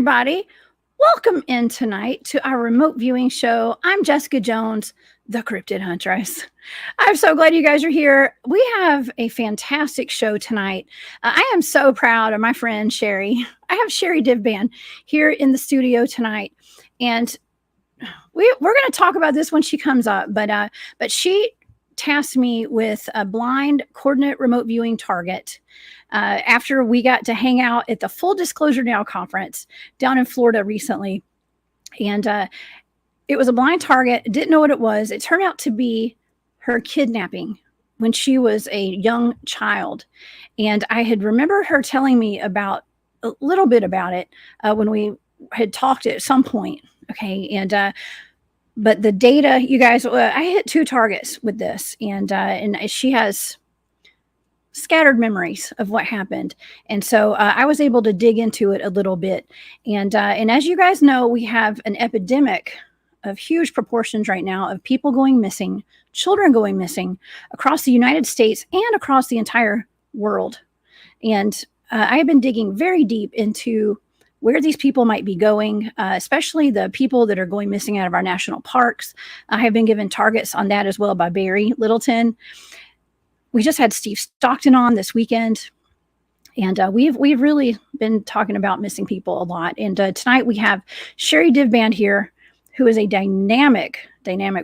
everybody. Welcome in tonight to our remote viewing show. I'm Jessica Jones, the Cryptid Huntress. I'm so glad you guys are here. We have a fantastic show tonight. I am so proud of my friend Sherri. I have Sherri Divband here in the studio tonight, and we're going to talk about this when she comes up. But she tasked me with a blind coordinate remote viewing target. After we got to hang out at the Full Disclosure Now conference down in Florida recently. And it was a blind target. Didn't know what it was. It turned out to be her kidnapping when she was a young child. And I had remembered her telling me about a little bit about it when we had talked at some point. Okay. And but the data, you guys, I hit 2 targets with this, and she has scattered memories of what happened. And so I was able to dig into it a little bit. And as you guys know, we have an epidemic of huge proportions right now of people going missing, children going missing across the United States and across the entire world. And I have been digging very deep into where these people might be going, especially the people that are going missing out of our national parks. I have been given targets on that as well by Barry Littleton. We just had Steve Stockton on this weekend, and we've really been talking about missing people a lot. And tonight we have Sherri Divband here, who is a dynamic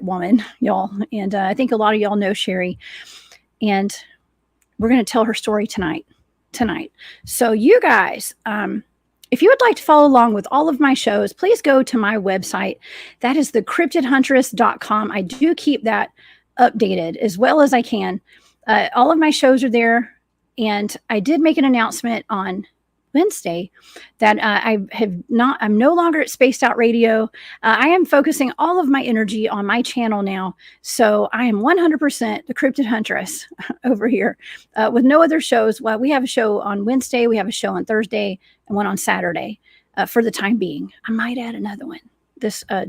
woman, y'all. And I think a lot of y'all know Sherri, and we're going to tell her story tonight. So you guys, if you would like to follow along with all of my shows, please go to my website. That is thecryptidhuntress.com. I do keep that updated as well as I can. All of my shows are there, and I did make an announcement on Wednesday that I'm no longer at Spaced Out Radio. I am focusing all of my energy on my channel now. So I am 100% the Cryptid Huntress over here with no other shows. Well, we have a show on Wednesday, we have a show on Thursday, and one on Saturday for the time being. I might add another one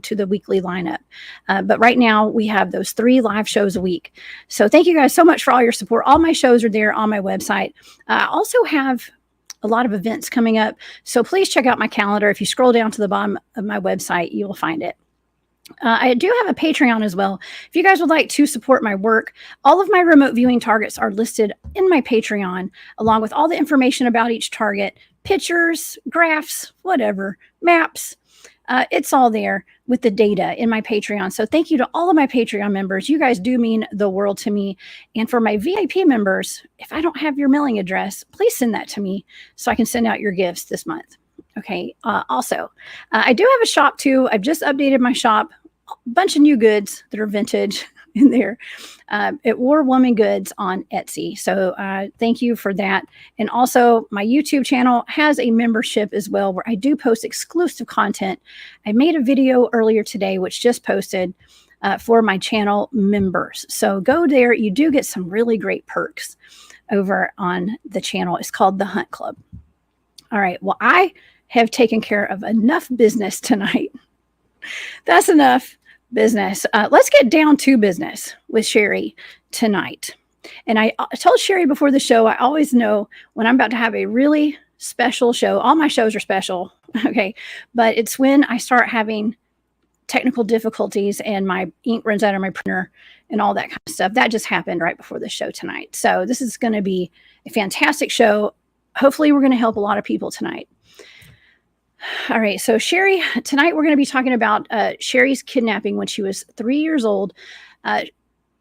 to the weekly lineup. But right now we have those 3 live shows a week. So thank you guys so much for all your support. All my shows are there on my website. I also have a lot of events coming up. So please check out my calendar. If you scroll down to the bottom of my website, you will find it. I do have a Patreon as well. If you guys would like to support my work, all of my remote viewing targets are listed in my Patreon, along with all the information about each target, pictures, graphs, whatever, maps. It's all there with the data in my Patreon. So thank you to all of my Patreon members. You guys do mean the world to me. And for my VIP members, if I don't have your mailing address, please send that to me so I can send out your gifts this month. Okay. Also, I do have a shop too. I've just updated my shop. A bunch of new goods that are vintage in there at War Woman Goods on Etsy. So thank you for that. And also my YouTube channel has a membership as well, where I do post exclusive content. I made a video earlier today, which just posted for my channel members. So go there. You do get some really great perks over on the channel. It's called The Hunt Club. All right. Well, I have taken care of enough business tonight. That's enough business. Let's get down to business with Sherri tonight. And I told Sherri before the show, I always know when I'm about to have a really special show. All my shows are special, okay? But it's when I start having technical difficulties and my ink runs out of my printer and all that kind of stuff. That just happened right before the show tonight. So this is going to be a fantastic show. Hopefully we're going to help a lot of people tonight. All right. So Sherri, tonight we're going to be talking about Sherri's kidnapping when she was 3 years old.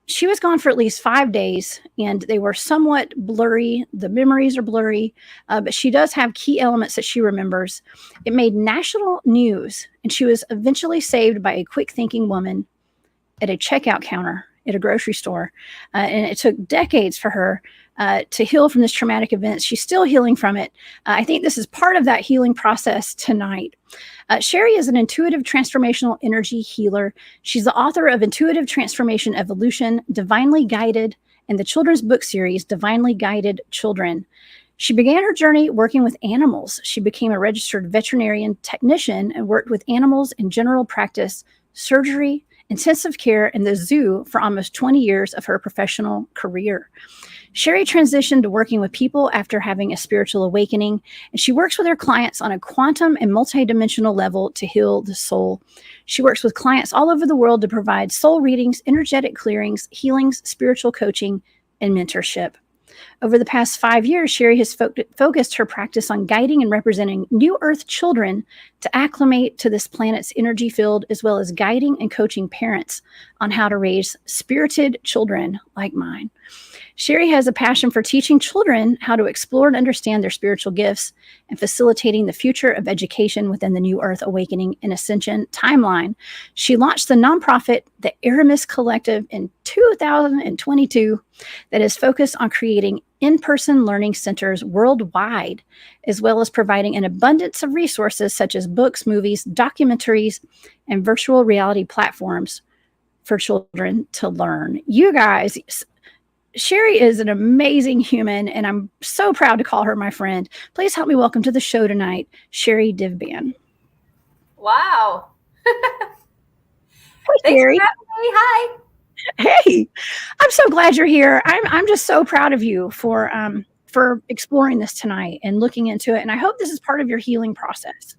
She was gone for at least 5 days, and they were somewhat blurry. The memories are blurry, but she does have key elements that she remembers. It made national news, and she was eventually saved by a quick-thinking woman at a checkout counter at a grocery store. And it took decades for her to heal from this traumatic event. She's still healing from it. I think this is part of that healing process tonight. Sherri is an intuitive transformational energy healer. She's the author of Intuitive Transformation Evolution, Divinely Guided, and the children's book series, Divinely Guided Children. She began her journey working with animals. She became a registered veterinarian technician and worked with animals in general practice, surgery, intensive care, and the zoo for almost 20 years of her professional career. Sherri transitioned to working with people after having a spiritual awakening, and she works with her clients on a quantum and multidimensional level to heal the soul. She works with clients all over the world to provide soul readings, energetic clearings, healings, spiritual coaching, and mentorship. Over the past 5 years, Sherri has focused her practice on guiding and representing New Earth children to acclimate to this planet's energy field, as well as guiding and coaching parents on how to raise spirited children like mine. Sherri has a passion for teaching children how to explore and understand their spiritual gifts and facilitating the future of education within the New Earth Awakening and Ascension timeline. She launched the nonprofit, the Aramis Collective, in 2022 that is focused on creating in-person learning centers worldwide, as well as providing an abundance of resources such as books, movies, documentaries, and virtual reality platforms for children to learn. You guys, Sherri is an amazing human, and I'm so proud to call her my friend. Please help me welcome to the show tonight, Sherri Divband. Wow. Hey, Thanks Sherri. for having me. Hi. Hey, I'm so glad you're here. I'm just so proud of you for exploring this tonight and looking into it. And I hope this is part of your healing process.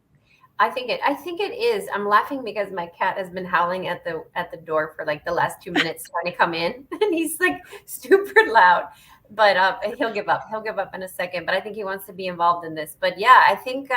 I think it is. I'm laughing because my cat has been howling at the door for like the last 2 minutes trying to come in, and he's like super loud. But he'll give up. He'll give up in a second. But I think he wants to be involved in this. But yeah, I think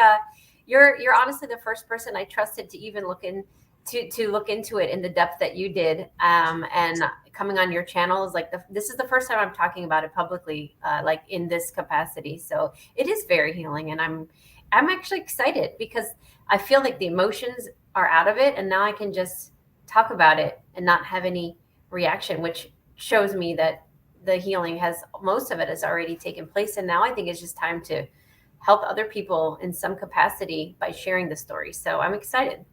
you're honestly the first person I trusted to even look into it in the depth that you did. And coming on your channel is like this is the first time I'm talking about it publicly, like in this capacity. So it is very healing, and I'm actually excited because I feel like the emotions are out of it, and now I can just talk about it and not have any reaction, which shows me that the healing most of it has already taken place. And now I think it's just time to help other people in some capacity by sharing the story. So I'm excited.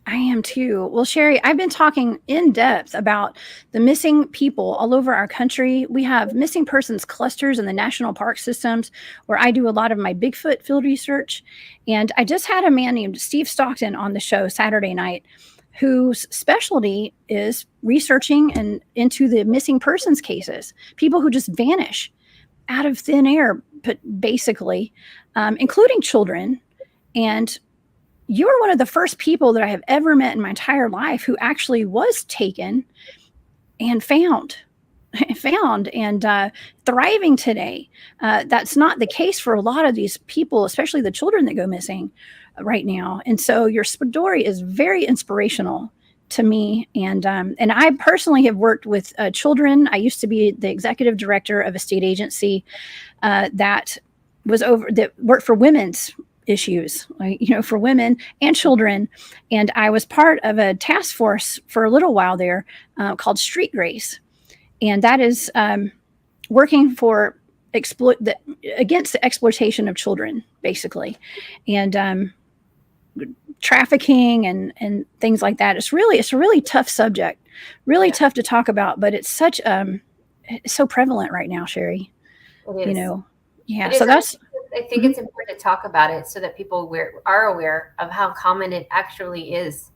I am too. Well, Sherri, I've been talking in depth about the missing people all over our country. We have missing persons clusters in the national park systems where I do a lot of my Bigfoot field research. And I just had a man named Steve Stockton on the show Saturday night whose specialty is researching and into the missing persons cases, people who just vanish out of thin air, but basically, including children. And you were one of the first people that I have ever met in my entire life who actually was taken and found and thriving today. That's not the case for a lot of these people, especially the children that go missing right now. And so your story is very inspirational to me. And I personally have worked with children. I used to be the executive director of a state agency that worked for women's issues, like, for women and children. And I was part of a task force for a little while there called Street Grace. And that is working for against the exploitation of children, basically. And trafficking and things like that. It's a really tough subject, really tough to talk about, but it's it's so prevalent right now, Sherri. It is. Yeah. It So is. I think it's important to talk about it so that people are aware of how common it actually is.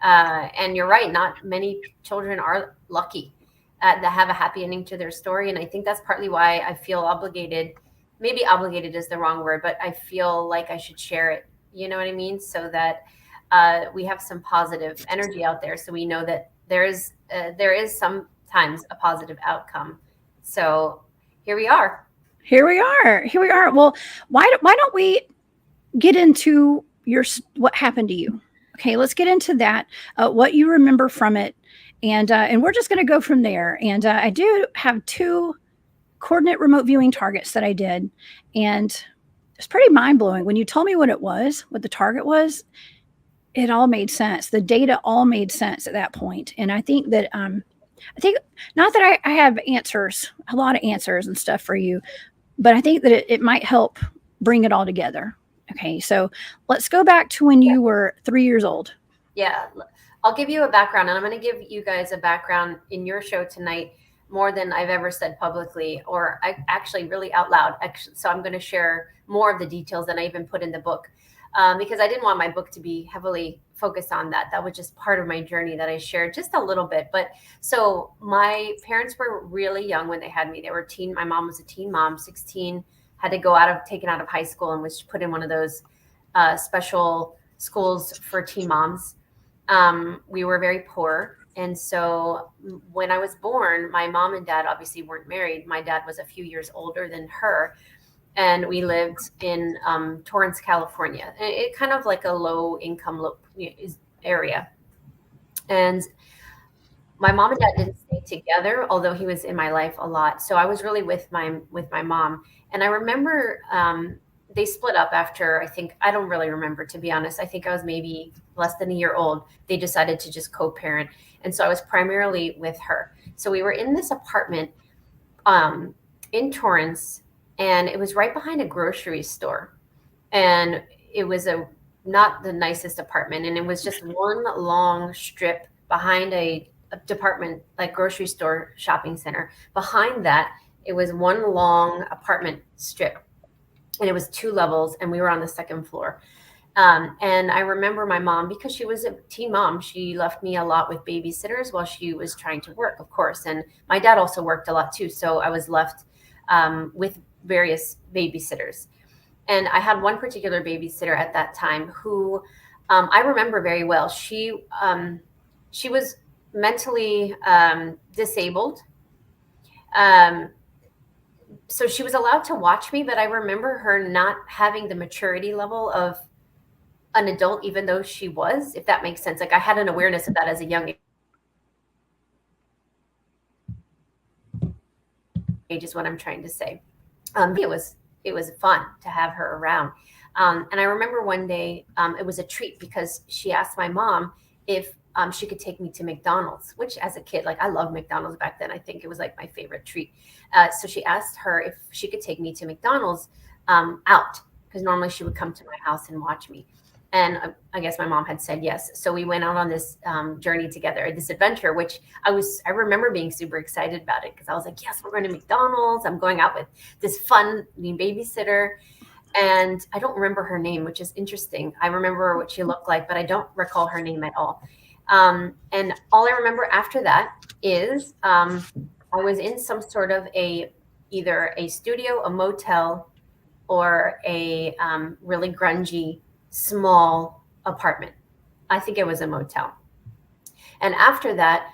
And you're right, not many children are lucky to have a happy ending to their story. And I think that's partly why I feel obligated. Maybe obligated is the wrong word, but I feel like I should share it. You know what I mean? So that we have some positive energy out there. So we know that there is sometimes a positive outcome. So here we are. Here we are. Well, why don't we get into what happened to you? Okay, let's get into that. What you remember from it, and we're just going to go from there. And I do have 2 coordinate remote viewing targets that I did, and it's pretty mind blowing when you told me what the target was. It all made sense. The data all made sense at that point, and I think that not that I have answers, a lot of answers and stuff for you, but I think that it might help bring it all together. Okay, so let's go back to when you were 3 years old. Yeah, I'll give you a background, and I'm going to give you guys a background in your show tonight more than I've ever said publicly, or really out loud. So I'm going to share more of the details than I even put in the book. because I didn't want my book to be heavily focused on that. That was just part of my journey that I shared just a little bit. But so my parents were really young when they had me. They were teen. My mom was a teen mom, 16, had to go taken out of high school and was put in one of those special schools for teen moms. We were very poor. And so when I was born, my mom and dad obviously weren't married. My dad was a few years older than her. And we lived in Torrance, California. It kind of like a low income area. And my mom and dad didn't stay together, although he was in my life a lot. So I was really with my mom. And I remember they split up after, I don't really remember, to be honest. I think I was maybe less than a year old. They decided to just co-parent. And so I was primarily with her. So we were in this apartment in Torrance, and it was right behind a grocery store. And it was not the nicest apartment. And it was just one long strip behind a department, like grocery store shopping center. Behind that, it was one long apartment strip. And it was 2 levels, and we were on the 2nd floor. And I remember my mom, because she was a teen mom, she left me a lot with babysitters while she was trying to work, of course. And my dad also worked a lot too. So I was left with various babysitters. And I had one particular babysitter at that time who I remember very well. She was mentally disabled. So she was allowed to watch me, but I remember her not having the maturity level of an adult, even though she was, if that makes sense. Like I had an awareness of that as a young age is what I'm trying to say. It was fun to have her around. And I remember one day it was a treat because she asked my mom if she could take me to McDonald's, which as a kid, like I loved McDonald's back then. I think it was like my favorite treat. So she asked her if she could take me to McDonald's out, because normally she would come to my house and watch me. And I guess my mom had said yes. So we went out on this journey together, this adventure, which I remember being super excited about it because I was like, yes, we're going to McDonald's. I'm going out with this fun babysitter. And I don't remember her name, which is interesting. I remember what she looked like, but I don't recall her name at all. And all I remember after that is I was in some sort of either a studio, a motel, or a really grungy, small apartment. I think it was a motel. And after that,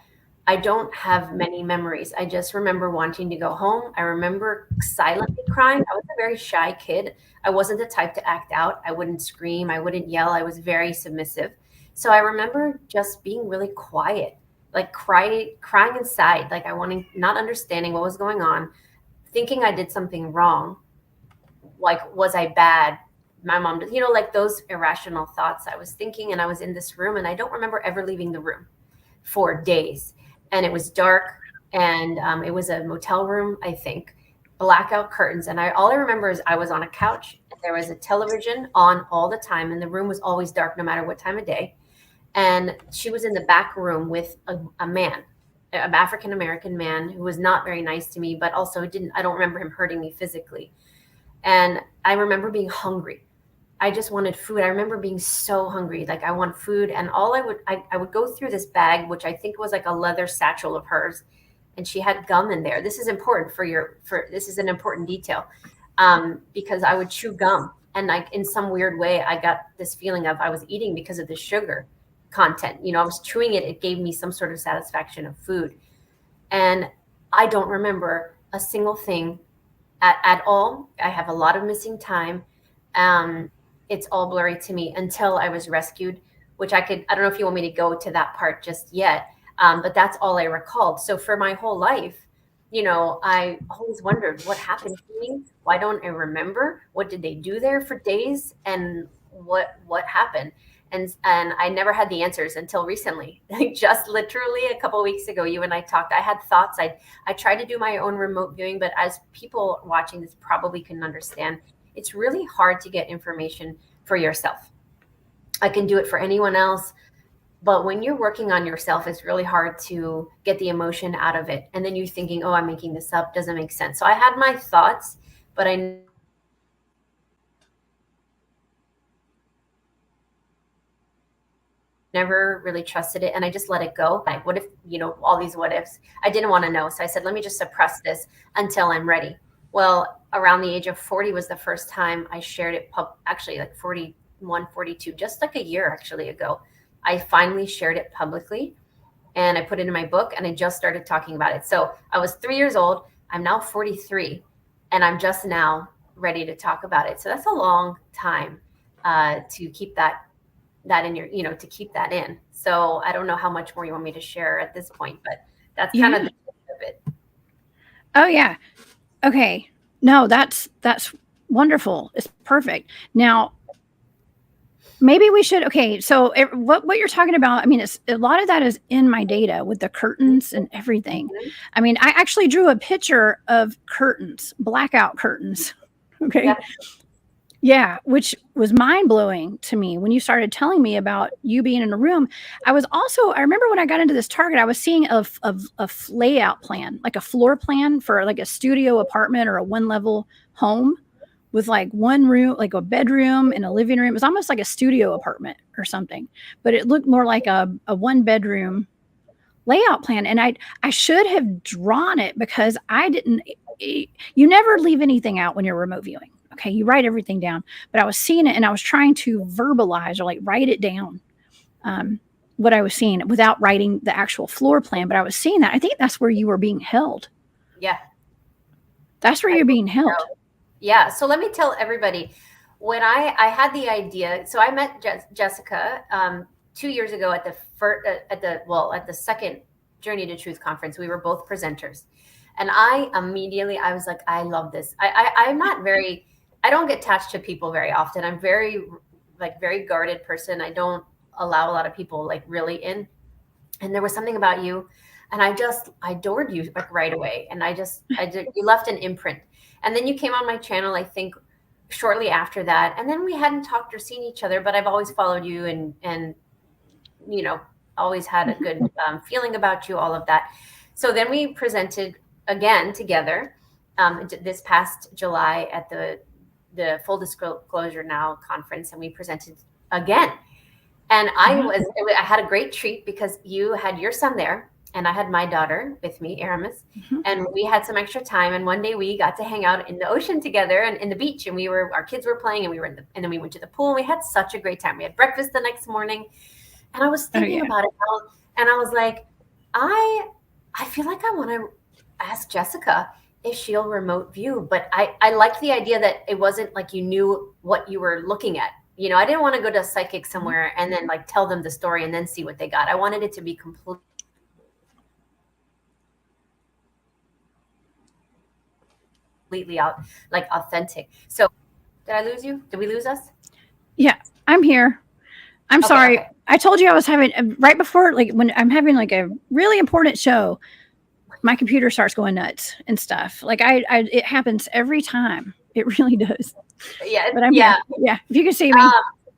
I don't have many memories. I just remember wanting to go home. I remember silently crying. I was a very shy kid. I wasn't the type to act out. I wouldn't scream. I wouldn't yell. I was very submissive. So I remember just being really quiet, like crying inside, like I wanting, not understanding what was going on, thinking I did something wrong. Like, was I bad? My mom, like those irrational thoughts I was thinking. And I was in this room, and I don't remember ever leaving the room for days. And it was dark, and it was a motel room, I think, blackout curtains. And all I remember is I was on a couch, and there was a television on all the time, and the room was always dark no matter what time of day. And she was in the back room with a man, an African-American man who was not very nice to me, but also I don't remember him hurting me physically. And I remember being hungry. I just wanted food. I remember being so hungry. Like I want food. And I would go through this bag, which I think was like a leather satchel of hers. And she had gum in there. This is important this is an important detail. Because I would chew gum. And like in some weird way, I got this feeling of I was eating because of the sugar content. I was chewing it. It gave me some sort of satisfaction of food. And I don't remember a single thing at all. I have a lot of missing time. It's all blurry to me until I was rescued, which I don't know if you want me to go to that part just yet. But that's all I recalled. So for my whole life, I always wondered what happened to me. Why don't I remember? What did they do there for days? And what happened? And I never had the answers until recently. Like just literally a couple of weeks ago, you and I talked. I had thoughts. I tried to do my own remote viewing, but as people watching this probably can understand, it's really hard to get information for yourself. I can do it for anyone else, but when you're working on yourself, it's really hard to get the emotion out of it. And then you're thinking, oh, I'm making this up. Doesn't make sense. So I had my thoughts, but I never really trusted it, and I just let it go. Like, what if, all these what ifs? I didn't want to know. So I said, let me just suppress this until I'm ready. Well, around the age of 40 was the first time I shared it actually like 41, 42, just like a year actually ago. I finally shared it publicly, and I put it in my book, and I just started talking about it. So I was 3 years old. I'm now 43, and I'm just now ready to talk about it. So that's a long time to keep that in your, to keep that in. So I don't know how much more you want me to share at this point, but that's kind of the gist of it. Oh yeah. Okay. No, that's wonderful. It's perfect. Now, maybe we should. Okay, so what you're talking about, I mean, it's a lot of that is in my data with the curtains and everything. Mm-hmm. I mean, I actually drew a picture of curtains, blackout curtains. Okay. Yeah, which was mind blowing to me when you started telling me about you being in a room. I remember when I got into this Target, I was seeing a layout plan, like a floor plan for like a studio apartment or a one level home with like one room, like a bedroom and a living room. It was almost like a studio apartment or something, but it looked more like a one bedroom layout plan. And I should have drawn it because I didn't. You never leave anything out when you're remote viewing. Okay, you write everything down, but I was seeing it and I was trying to verbalize or like write it down, what I was seeing without writing the actual floor plan. But I was seeing that. I think that's where you were being held. Yeah. That's where you're being held. Yeah. So let me tell everybody, when I had the idea, so I met Jessica 2 years ago at the second Journey to Truth conference. We were both presenters. And I was like, I love this. I'm not very, I don't get attached to people very often. I'm very guarded person. I don't allow a lot of people like really in. And there was something about you, and I just adored you like right away. And you left an imprint. And then you came on my channel, I think shortly after that. And then we hadn't talked or seen each other, but I've always followed you and always had a good feeling about you, all of that. So then we presented again together this past July at the Full Disclosure Now conference, and we presented again. And I had a great treat because you had your son there, and I had my daughter with me, Aramis, and we had some extra time. And one day we got to hang out in the ocean together and in the beach, and our kids were playing, and and then we went to the pool, and we had such a great time. We had breakfast the next morning, and I was thinking about it, and I was like, I feel like I want to ask Jessica if she'll remote view, but I liked the idea that it wasn't like you knew what you were looking at. I didn't want to go to a psychic somewhere and then like tell them the story and then see what they got. I wanted it to be completely out, like authentic. So did I lose you? Did we lose us? Yeah, I'm here. I'm sorry. Okay. I told you I was having right before, like when I'm having like a really important show, my computer starts going nuts and stuff. Like it happens every time. It really does. Yeah. But I'm here. Yeah. If you can see me,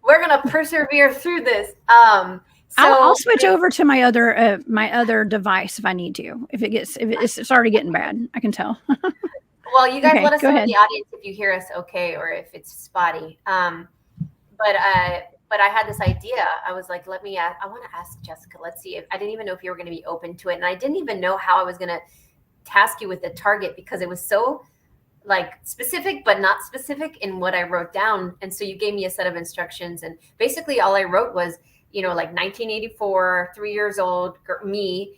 we're going to persevere through this. I'll switch over to my other device if I need to. If it's already getting bad, I can tell. Well, you guys let us know in the audience if you hear us okay or if it's spotty. But I had this idea. I was like, I want to ask Jessica. Let's see if I didn't even know if you were going to be open to it. And I didn't even know how I was going to task you with the target because it was so like specific, but not specific in what I wrote down. And so you gave me a set of instructions. And basically all I wrote was, like 1984, 3 years old, me,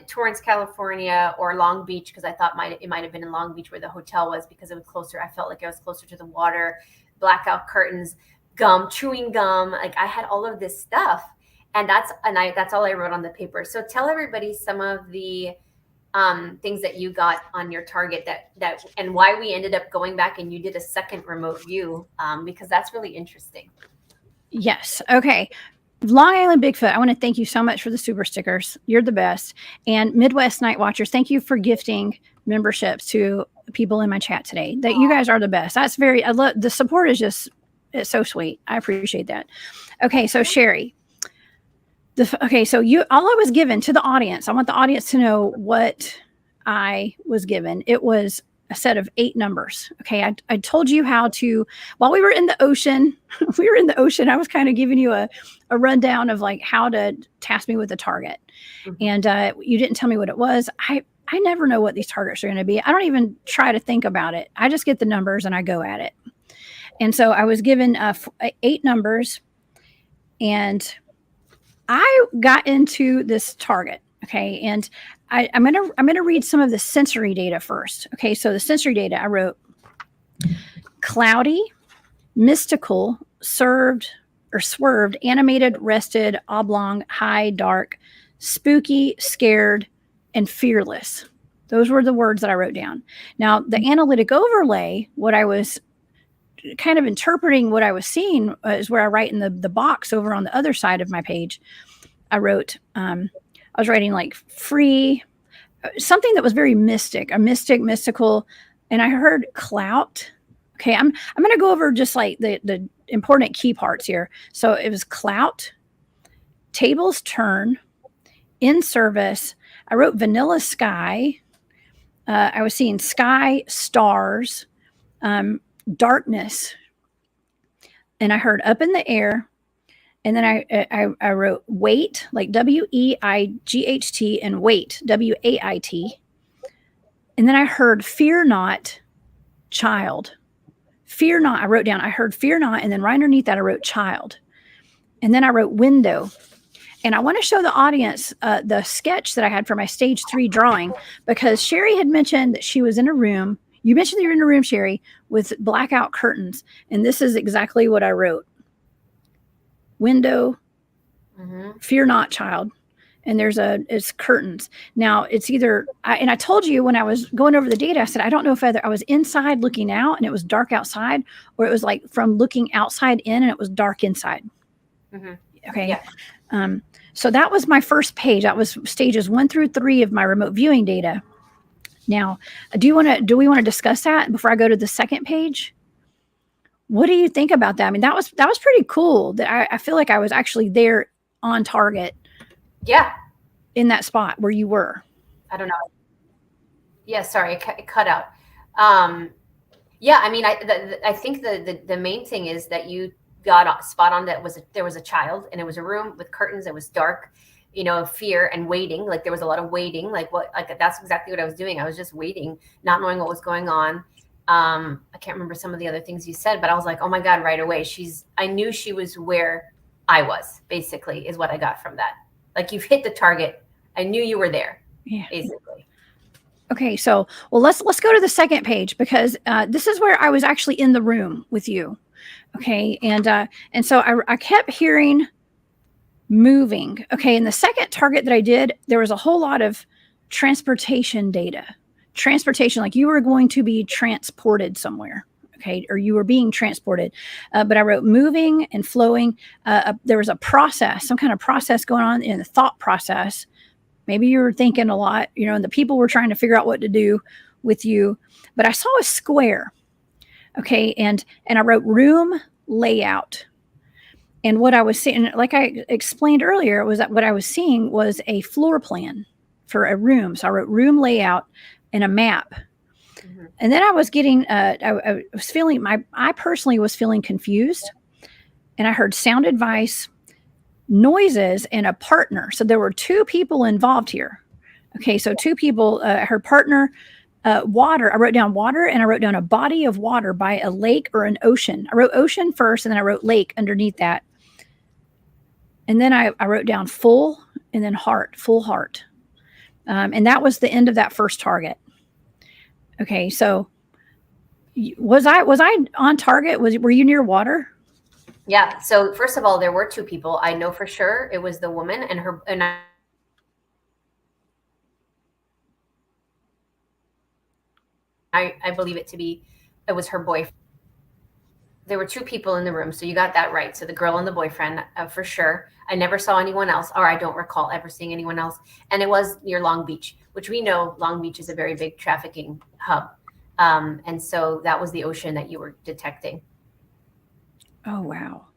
Torrance, California, or Long Beach, because I thought it might have been in Long Beach where the hotel was because it was closer. I felt like I was closer to the water, blackout curtains, chewing gum. Like I had all of this stuff, and that's all I wrote on the paper. So tell everybody some of the things that you got on your target that and why we ended up going back and you did a second remote view, because that's really interesting. Yes. Okay. Long Island Bigfoot, I want to thank you so much for the super stickers. You're the best. And Midwest Night Watchers, thank you for gifting memberships to people in my chat today. That you guys are the best. That's I love the support is just, it's so sweet. I appreciate that. Okay, so Sherri. So all I was given to the audience, I want the audience to know what I was given. It was a set of 8 numbers. Okay. I told you how to, while we were in the ocean, I was kind of giving you a rundown of like how to task me with a target. And you didn't tell me what it was. I never know what these targets are going to be. I don't even try to think about it. I just get the numbers and I go at it. And so I was given 8 numbers, and I got into this target. Okay. And I'm gonna read some of the sensory data first. Okay. So the sensory data, I wrote cloudy, mystical, swerved, animated, rested, oblong, high, dark, spooky, scared, and fearless. Those were the words that I wrote down. Now, the analytic overlay, what I was kind of interpreting what I was seeing is where I write in the box over on the other side of my page. I wrote, I was writing like free, something that was very mystic, mystical. And I heard clout. Okay. I'm going to go over just like the important key parts here. So it was clout, tables turn, in service. I wrote vanilla sky. I was seeing sky, stars, darkness. And I heard up in the air. And then I wrote wait, like WEIGHT, and wait, WAIT. And then I heard fear not, child. Fear not, I wrote down, I heard fear not. And then right underneath that, I wrote child. And then I wrote window. And I want to show the audience the sketch that I had for my stage 3 drawing, because Sherri had mentioned that she was in a room. You mentioned that you're in a room, Sherri, with blackout curtains. And this is exactly what I wrote. Window, fear not, child. And it's curtains. Now it's either, and I told you when I was going over the data, I said, I don't know if either I was inside looking out and it was dark outside, or it was like from looking outside in and it was dark inside. Okay. Yeah. So that was my first page. That was stages 1 through 3 of my remote viewing data. Now, do we want to discuss that before I go to the second page? What do you think about that? I mean, that was pretty cool. That I feel like I was actually there on target. Yeah. In that spot where you were. I don't know. Yeah, sorry, it cut out. Yeah, I mean, I think the main thing is that you got spot on. There was a child, and it was a room with curtains. It was dark, fear and waiting. Like there was a lot of waiting. Like that's exactly what I was doing. I was just waiting, not knowing what was going on. I can't remember some of the other things you said, but I was like, oh my God, right away. I knew she was where I was, basically, is what I got from that. Like you've hit the target. I knew you were there, basically. Okay. So, well, let's go to the second page, because this is where I was actually in the room with you. Okay. And so I kept hearing moving. Okay. And the second target that I did, there was a whole lot of transportation data. Transportation, like you were going to be transported somewhere, okay, or you were being transported. But I wrote moving and flowing. There was a process, some kind of process going on in the thought process. Maybe you were thinking a lot, and the people were trying to figure out what to do with you. But I saw a square, okay, and I wrote room layout. And what I was seeing, like I explained earlier, was that what I was seeing was a floor plan for a room. So I wrote room layout and a map. And then I was getting, I was feeling, I personally was feeling confused. And I heard sound advice, noises, and a partner. So there were 2 people involved here. Okay, so 2 people, her partner, water. I wrote down water, and I wrote down a body of water by a lake or an ocean. I wrote ocean first, and then I wrote lake underneath that. And then I wrote down full, and then heart, full heart. And that was the end of that first target. Okay, so was I on target? Were you near water? Yeah. So first of all, there were 2 people. I know for sure it was the woman and her, and I believe it was her boyfriend. There were 2 people in the room, so you got that right. So the girl and the boyfriend, for sure. I never saw anyone else, or I don't recall ever seeing anyone else. And it was near Long Beach, which we know Long Beach is a very big trafficking hub. And so that was the ocean that you were detecting. Oh, wow.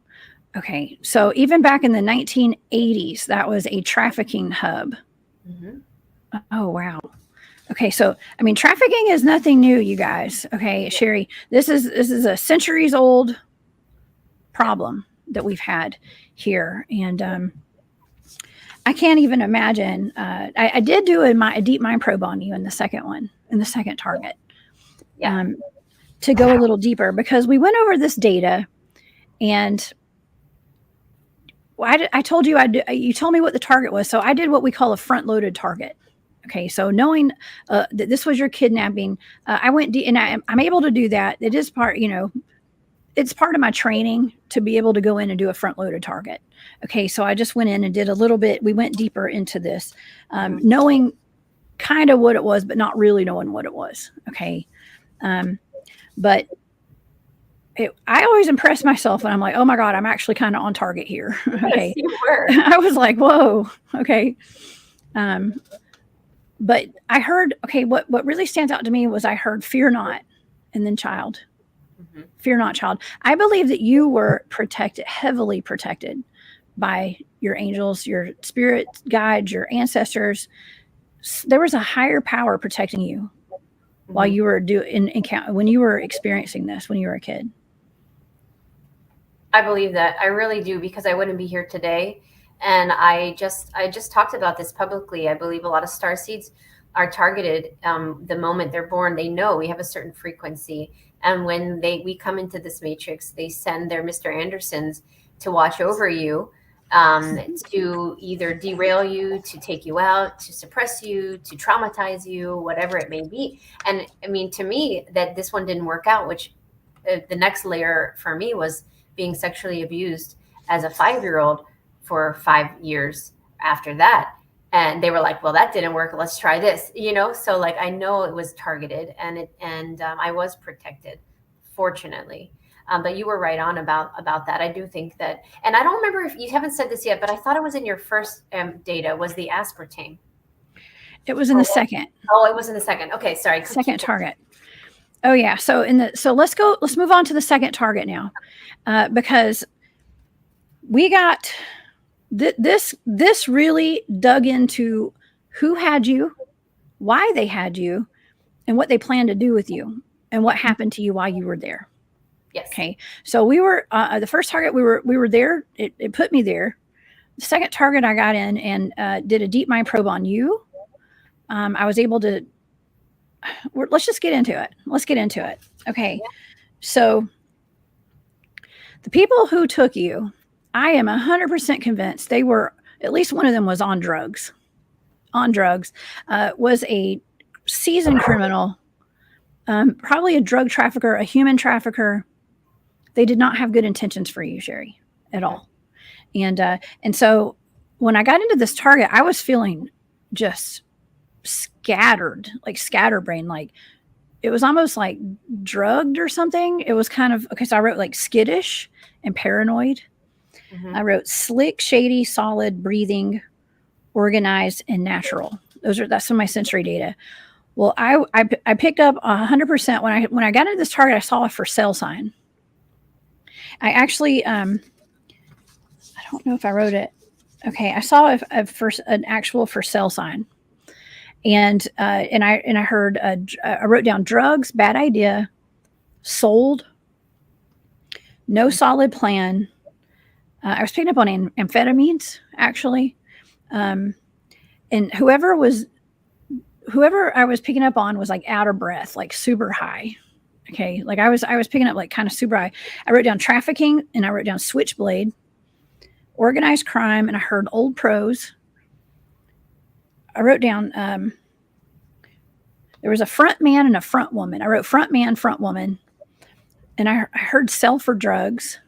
Okay. So even back in the 1980s, that was a trafficking hub. Oh, wow. Okay, so I mean, trafficking is nothing new, you guys. Okay, Sherri, this is a centuries old problem that we've had here, and I can't even imagine. I did do a deep mind probe on you in the second one, in the second target, Yeah. to go a little deeper because we went over this data, and I told you you told me what the target was, so I did what we call a front-loaded target. Okay, so knowing that this was your kidnapping, I went and I'm able to do that. It is part, it's part of my training to be able to go in and do a front-loaded target. Okay, so I just went in and did a little bit. We went deeper into this, knowing kind of what it was, but not really knowing what it was. Okay, but I always impress myself, and I'm like, oh my god, I'm actually kind of on target here. Okay, Yes, you were. I was like, whoa, okay. But I heard, okay, what really stands out to me was I heard fear not, and then child. Mm-hmm. Fear not, child. I believe that you were protected, heavily protected by your angels, your spirit guides, your ancestors. There was a higher power protecting you while you were when you were experiencing this when you were a kid. I believe that. I really do, because I wouldn't be here today. And I just talked about this publicly. I believe a lot of starseeds are targeted the moment they're born. They know we have a certain frequency, and when we come into this matrix, they send their Mr. Andersons to watch over you, to either derail you, to take you out, to suppress you, to traumatize you, whatever it may be. And I mean, to me, that this one didn't work out, which the next layer for me was being sexually abused as a 5-year-old for 5 years after that. And they were like, well, that didn't work. Let's try this, So like, I know it was targeted, and I was protected, fortunately. But you were right on about that. I do think that, and I don't remember if you haven't said this yet, but I thought it was in your first data was the aspartame. It was in the second. Oh, it was in the second. Okay. Sorry. Second target. Oh yeah. So let's move on to the second target now, because we got this really dug into who had you, why they had you, and what they planned to do with you, and what happened to you while you were there. Yes. Okay. So we were the first target. We were there. It put me there. The second target, I got in and did a deep mind probe on you. I was able to. Let's just get into it. Let's get into it. Okay. Yeah. So the people who took you, I am 100% convinced they were, at least one of them was on drugs. Was a seasoned criminal, probably a drug trafficker, a human trafficker. They did not have good intentions for you, Sherri, at all. And so when I got into this target, I was feeling just scatterbrain, like it was almost like drugged or something. It was kind of, okay, so I wrote like skittish and paranoid. Mm-hmm. I wrote slick, shady, solid, breathing, organized, and natural. That's some of my sensory data. Well, I picked up 100% when I got into this target. I saw a for sale sign. I actually I don't know if I wrote it. Okay, I saw an actual for sale sign, and I heard I wrote down drugs, bad idea, sold, no solid plan. I was picking up on amphetamines, actually. And whoever I was picking up on was like out of breath, like super high. Okay. Like I was picking up like kind of super high. I wrote down trafficking, and I wrote down switchblade, organized crime, and I heard old pros. I wrote down, there was a front man and a front woman. I wrote front man, front woman. And I heard sell for drugs.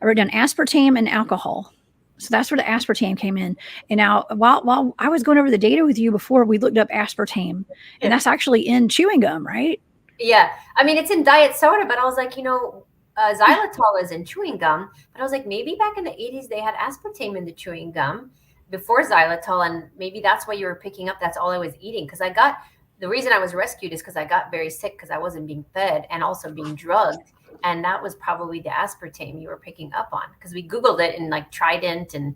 I wrote down aspartame and alcohol. So that's where the aspartame came in. And now, while I was going over the data with you before, we looked up aspartame, and that's actually in chewing gum, right? Yeah. I mean, it's in diet soda, but I was like, xylitol is in chewing gum. But I was like, maybe back in the 80s, they had aspartame in the chewing gum before xylitol. And maybe that's what you were picking up. That's all I was eating. Because the reason I was rescued is because I got very sick because I wasn't being fed and also being drugged. And that was probably the aspartame you were picking up on, because we Googled it, and like Trident and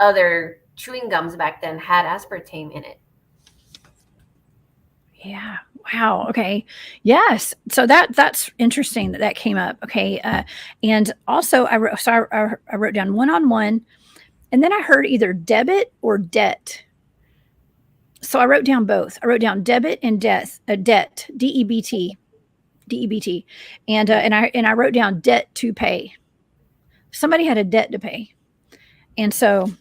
other chewing gums back then had aspartame in it. Yeah. Wow. Okay. Yes. So that's interesting that came up. Okay. And also I wrote down one-on-one, and then I heard either debit or debt. So I wrote down both. I wrote down debit and debt, DEBT, DEBT, and I wrote down debt to pay. Somebody had a debt to pay, and so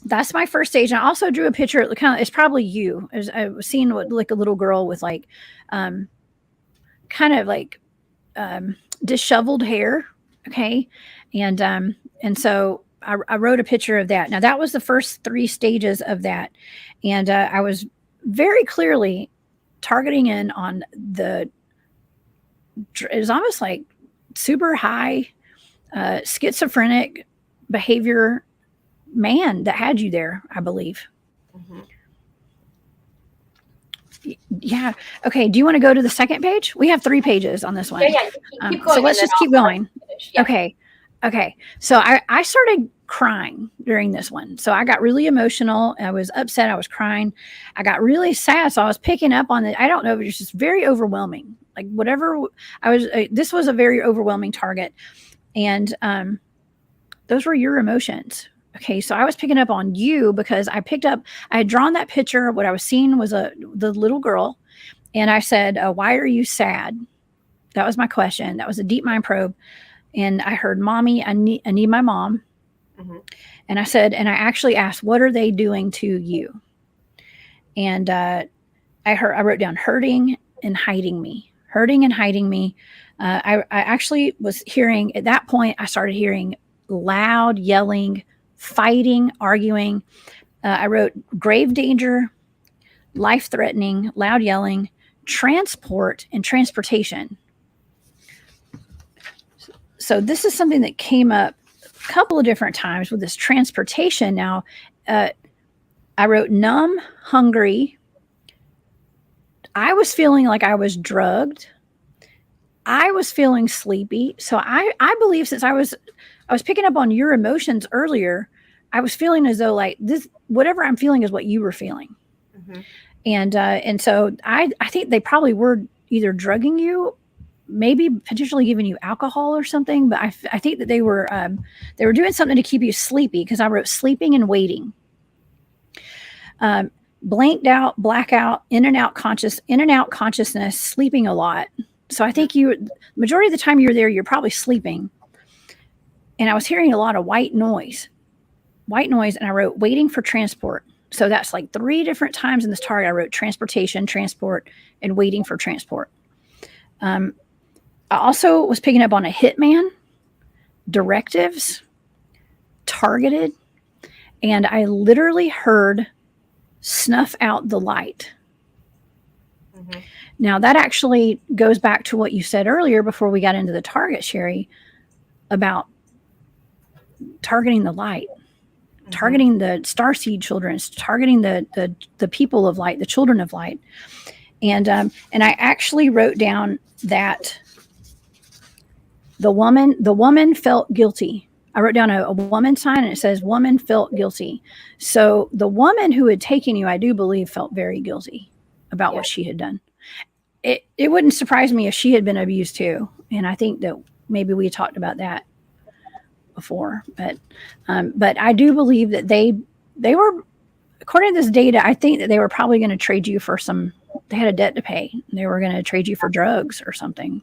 that's my first stage. And I also drew a picture. It's probably you. I was seeing what like a little girl with like, um, kind of like disheveled hair. Okay, and so I wrote a picture of that. Now that was the first three stages of that, and I was very clearly targeting in on the. It was almost like super high schizophrenic behavior man that had you there, I believe. Mm-hmm. Yeah. Okay. Do you want to go to the second page? We have 3 pages on this one. Yeah, keep going. So let's just keep going. Yeah. Okay. Okay. So I started crying during this one. So I got really emotional. I was upset. I was crying. I got really sad. So I was picking up on it. I don't know. It was just very overwhelming. Like whatever this was a very overwhelming target. And those were your emotions. Okay, so I was picking up on you because I had drawn that picture. What I was seeing was the little girl, and I said, "Why are you sad?" That was my question. That was a deep mind probe, and I heard, "Mommy, I need my mom," Mm-hmm. and I said, and I actually asked, "What are they doing to you?" And I wrote down hurting and hiding me, hurting and hiding me. I actually was hearing at that point. I started hearing loud yelling, fighting, arguing. I wrote grave danger, life threatening, loud yelling, transport, and transportation. So this is something that came up a couple of different times with this transportation. Now, I wrote numb, hungry. I was feeling like I was drugged. I was feeling sleepy. So I believe since I was picking up on your emotions earlier, I was feeling as though like this, whatever I'm feeling is what you were feeling. Mm-hmm. And so I think they probably were either drugging you, maybe potentially giving you alcohol or something. But I think that they were doing something to keep you sleepy, because I wrote sleeping and waiting. Blanked out, blackout, in and out consciousness, sleeping a lot. So I think majority of the time you're there, you're probably sleeping. And I was hearing a lot of white noise, and I wrote waiting for transport. So that's like 3 different times in this target. I wrote transportation, transport, and waiting for transport. I also was picking up on a hitman, directives, targeted, and I literally heard snuff out the light. Mm-hmm. Now that actually goes back to what you said earlier before we got into the target, Sherri, about targeting the light, mm-hmm. targeting the starseed children, targeting the people of light, the children of light. And I actually wrote down that the woman felt guilty. I wrote down a woman sign, and it says woman felt guilty. So the woman who had taken you, I do believe, felt very guilty about what she had done. It wouldn't surprise me if she had been abused too. And I think that maybe we talked about that before, but I do believe that they were, according to this data, I think that they were probably going to trade you for they had a debt to pay. They were going to trade you for drugs or something.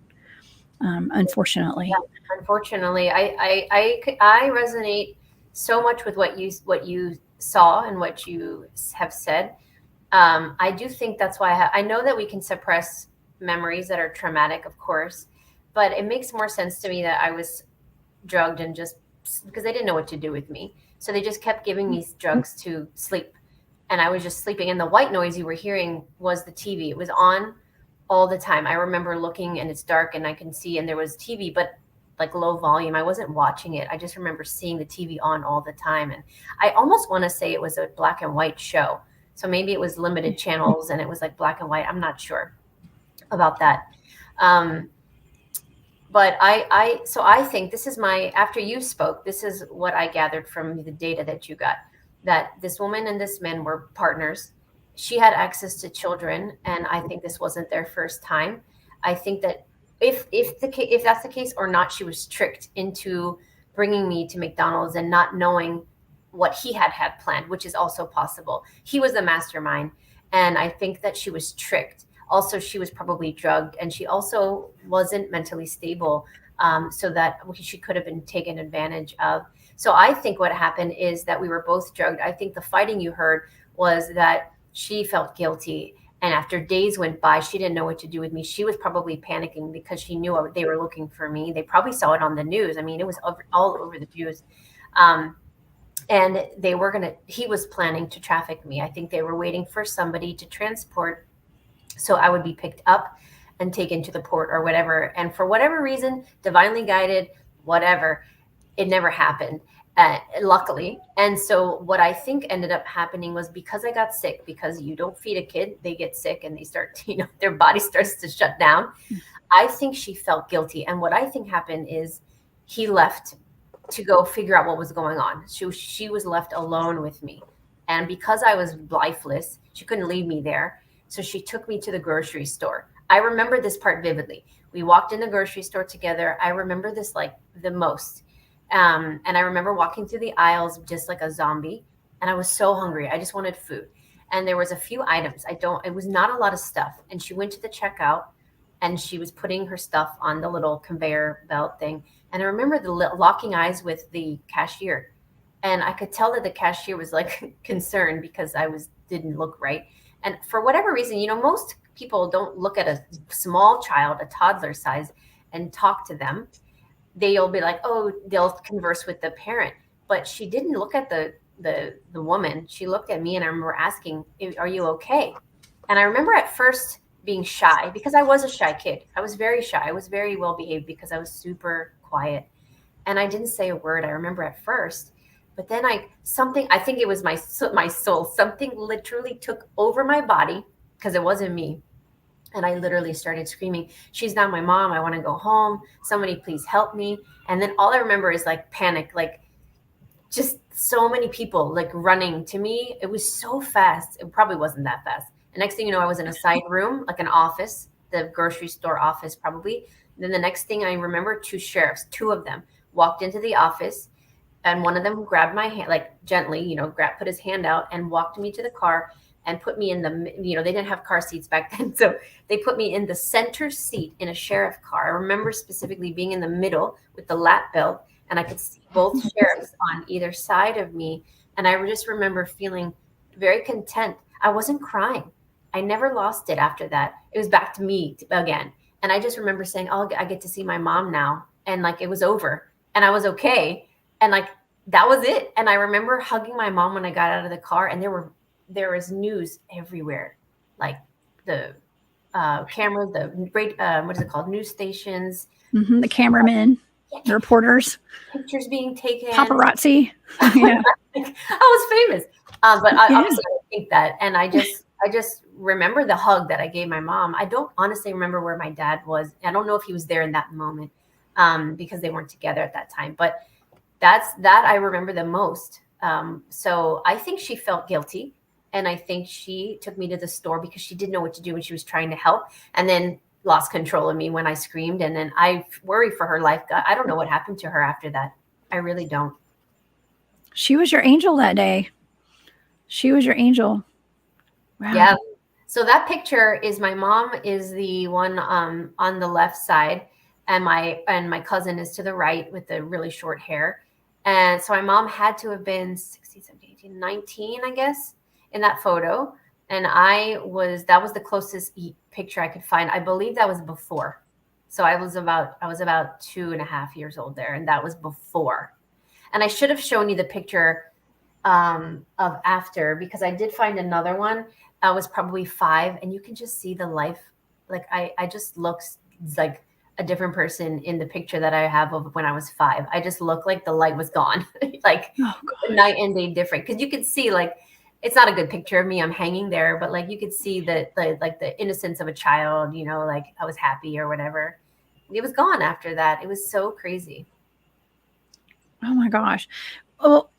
Unfortunately. Yeah, unfortunately, I resonate so much with what you saw and what you have said. I do think that's why I know that we can suppress memories that are traumatic, of course, but it makes more sense to me that I was drugged and just because they didn't know what to do with me. So they just kept giving me drugs to sleep, and I was just sleeping. And the white noise you were hearing was the TV. It was on all the time. I remember looking, and it's dark and I can see, and there was TV, but like low volume. I wasn't watching it. I just remember seeing the TV on all the time. And I almost want to say it was a black and white show. So maybe it was limited channels and it was like black and white. I'm not sure about that. But I think this is after you spoke, this is what I gathered from the data that you got, that this woman and this man were partners. she had access to children, and I think this wasn't their first time. I think that if that's the case or not, she was tricked into bringing me to McDonald's and not knowing what he had planned, which is also possible. He was the mastermind, and I think that she was tricked. Also, she was probably drugged, and she also wasn't mentally stable, so that she could have been taken advantage of. So I think what happened is that we were both drugged. I think the fighting you heard was that she felt guilty. And after days went by, she didn't know what to do with me. She was probably panicking because she knew they were looking for me. They probably saw it on the news. I mean, it was all over the news. Um, and he was planning to traffic me. I think they were waiting for somebody to transport so I would be picked up and taken to the port or whatever. And for whatever reason, divinely guided, whatever, it never happened, luckily. And so what I think ended up happening was because I got sick, because you don't feed a kid, they get sick and they start, their body starts to shut down. I think she felt guilty. And what I think happened is he left to go figure out what was going on. She was left alone with me. And because I was lifeless, she couldn't leave me there. So she took me to the grocery store. I remember this part vividly. We walked in the grocery store together. I remember this like the most. And I remember walking through the aisles just like a zombie. And I was so hungry. I just wanted food. And there was a few items. It was not a lot of stuff. And she went to the checkout and she was putting her stuff on the little conveyor belt thing. And I remember the locking eyes with the cashier. And I could tell that the cashier was like concerned because didn't look right. And for whatever reason, most people don't look at a small child, a toddler size, and talk to them. They'll be like, oh, they'll converse with the parent. But she didn't look at the woman. She looked at me, and I remember asking, are you okay? And I remember at first being shy because I was a shy kid. I was very shy. I was very well behaved because I was super quiet. And I didn't say a word. I remember at first. But then I think it was my soul, something literally took over my body because it wasn't me. And I literally started screaming, she's not my mom. I want to go home. Somebody please help me. And then all I remember is like panic, like just so many people like running to me. It was so fast. It probably wasn't that fast. And next thing you know, I was in a side room, like an office, the grocery store office probably. And then the next thing I remember, two sheriffs, two of them walked into the office. And one of them grabbed my hand, like gently, put his hand out and walked me to the car and put me in they didn't have car seats back then. So they put me in the center seat in a sheriff car. I remember specifically being in the middle with the lap belt, and I could see both sheriffs on either side of me. And I just remember feeling very content. I wasn't crying. I never lost it after that. It was back to me again. And I just remember saying, oh, I get to see my mom now. And like, it was over and I was okay. And like, that was it. And I remember hugging my mom when I got out of the car, and there was news everywhere, like the cameras, what is it called? News stations, the cameramen, the reporters, pictures being taken, paparazzi. Yeah. I was famous. But obviously I think that, and I just remember the hug that I gave my mom. I don't honestly remember where my dad was. I don't know if he was there in that moment, because they weren't together at that time, but that I remember the most. So I think she felt guilty, and I think she took me to the store because she didn't know what to do when she was trying to help, and then lost control of me when I screamed. And then I worry for her life. I don't know what happened to her after that. I really don't. She was your angel that day. She was your angel. Wow. Yeah. So that picture is my mom is the one on the left side, and my cousin is to the right with the really short hair. And so my mom had to have been 16, 17, 18, 19, I guess, in that photo. And that was the closest picture I could find. I believe that was before. So I was about 2.5 years old there. And that was before. And I should have shown you the picture of after, because I did find another one. I was probably 5, and you can just see the life. Like I just looked like a different person in the picture that I have of when I was 5. I just looked like the light was gone, like night and day different. Because you could see, like, it's not a good picture of me. I'm hanging there, but like you could see the innocence of a child. Like I was happy or whatever. It was gone after that. It was so crazy. Oh my gosh. Well,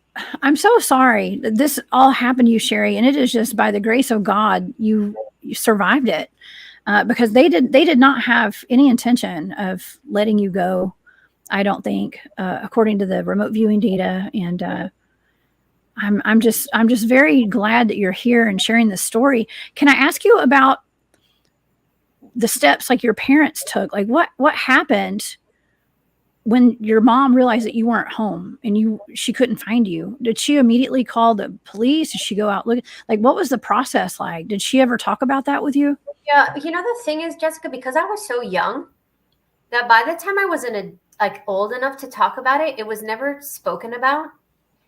I'm so sorry that this all happened to you, Sherri, and it is just by the grace of God you survived it. Because they did not have any intention of letting you go. I don't think, according to the remote viewing data, and I'm just very glad that you're here and sharing this story. Can I ask you about the steps like your parents took? Like what happened when your mom realized that you weren't home and she couldn't find you? Did she immediately call the police? Did she go out looking? Like, what was the process like? Did she ever talk about that with you? Yeah, the thing is, Jessica, because I was so young, that by the time I was like old enough to talk about it, it was never spoken about.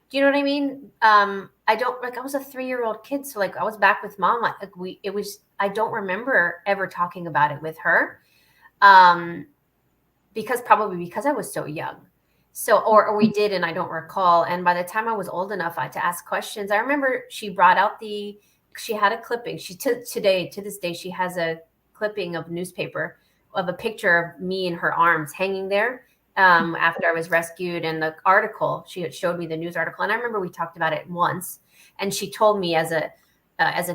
Do you know what I mean? I don't like I was a 3-year-old kid, so like I was back with mom. I don't remember ever talking about it with her. Probably because I was so young. So, or we did, and I don't recall. And by the time I was old enough to ask questions, I remember she brought out she had a clipping. To this day, she has a clipping of newspaper of a picture of me in her arms hanging there after I was rescued. And the article, she had showed me the news article. And I remember we talked about it once. And she told me as a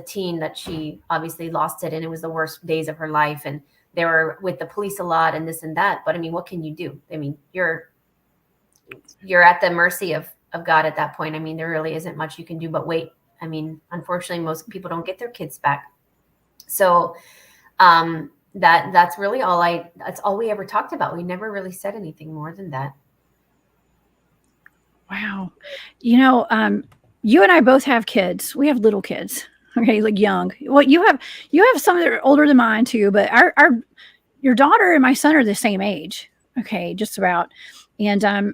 teen that she obviously lost it and it was the worst days of her life. And they were with the police a lot and this and that. But I mean, what can you do? I mean, you're at the mercy of God at that point. I mean, there really isn't much you can do but wait. I mean, unfortunately, most people don't get their kids back. So that's really that's all we ever talked about. We never really said anything more than that. Wow. You and I both have kids. We have little kids. Okay, like young. Well, you have some that are older than mine too, but your daughter and my son are the same age. Okay, just about. And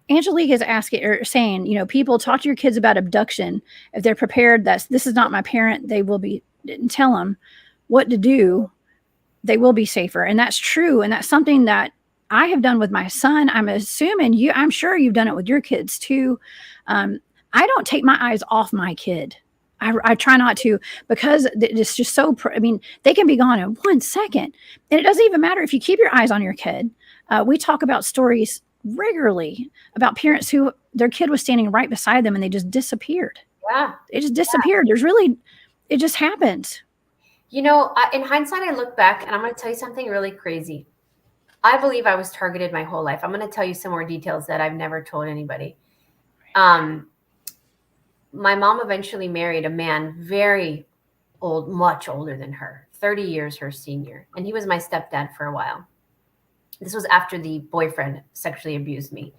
Angelique is asking or saying, people talk to your kids about abduction. If they're prepared that this is not my parent, they will be, tell them what to do. They will be safer. And that's true. And that's something that I have done with my son. I'm sure you've done it with your kids too. I don't take my eyes off my kid. I try not to, because it's just so, they can be gone in 1 second. And it doesn't even matter if you keep your eyes on your kid. We talk about stories regularly about parents who their kid was standing right beside them and they just disappeared. Yeah. They just disappeared. It just happened. In hindsight, I look back and I'm going to tell you something really crazy. I believe I was targeted my whole life. I'm going to tell you some more details that I've never told anybody. My mom eventually married a man very old, much older than her, 30 years her senior. And he was my stepdad for a while. This was after the boyfriend sexually abused me.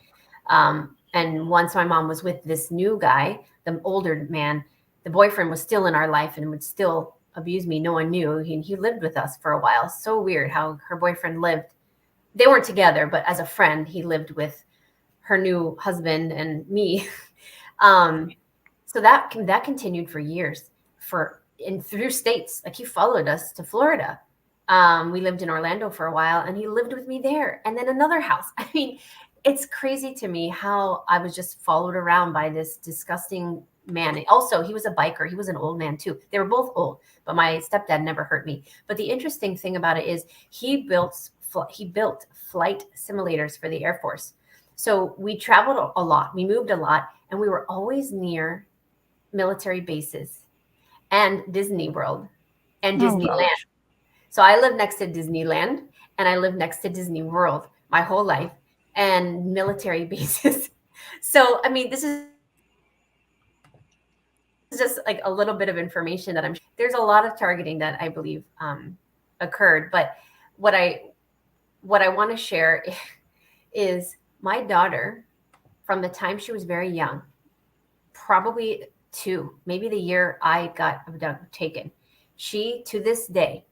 And once my mom was with this new guy, the older man, the boyfriend was still in our life and would still abuse me. No one knew. He lived with us for a while. So weird how her boyfriend lived. They weren't together, but as a friend, he lived with her new husband and me. So that continued for years, through states. Like he followed us to Florida. We lived in Orlando for a while and he lived with me there. And then another house. I mean, it's crazy to me how I was just followed around by this disgusting man. Also, he was a biker. He was an old man too. They were both old, but my stepdad never hurt me. But the interesting thing about it is he built flight simulators for the Air Force. So we traveled a lot. We moved a lot and we were always near military bases and Disney World and Disneyland. So I lived next to Disneyland and I lived next to Disney World my whole life and military bases. So, I mean, this is just like a little bit of information that there's a lot of targeting that I believe occurred. But what I want to share is my daughter, from the time she was very young, probably 2, maybe the year I got taken, she, to this day,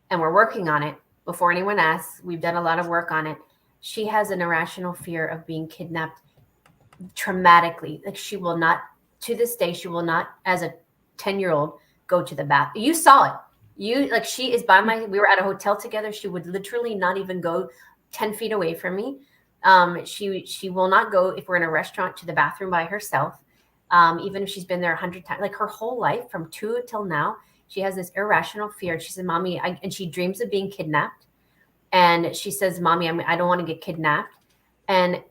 and we're working on it before anyone asks, we've done a lot of work on it. She has an irrational fear of being kidnapped traumatically. Like she will not, to this day, she will not, as a 10-year-old, go to the bath. You saw it. She is we were at a hotel together. She would literally not even go 10 feet away from me. She will not go, if we're in a restaurant, to the bathroom by herself. Even if she's been there 100 times, like her whole life from 2 till now, she has this irrational fear. She said, Mommy, and she dreams of being kidnapped. And she says, Mommy, I don't want to get kidnapped. And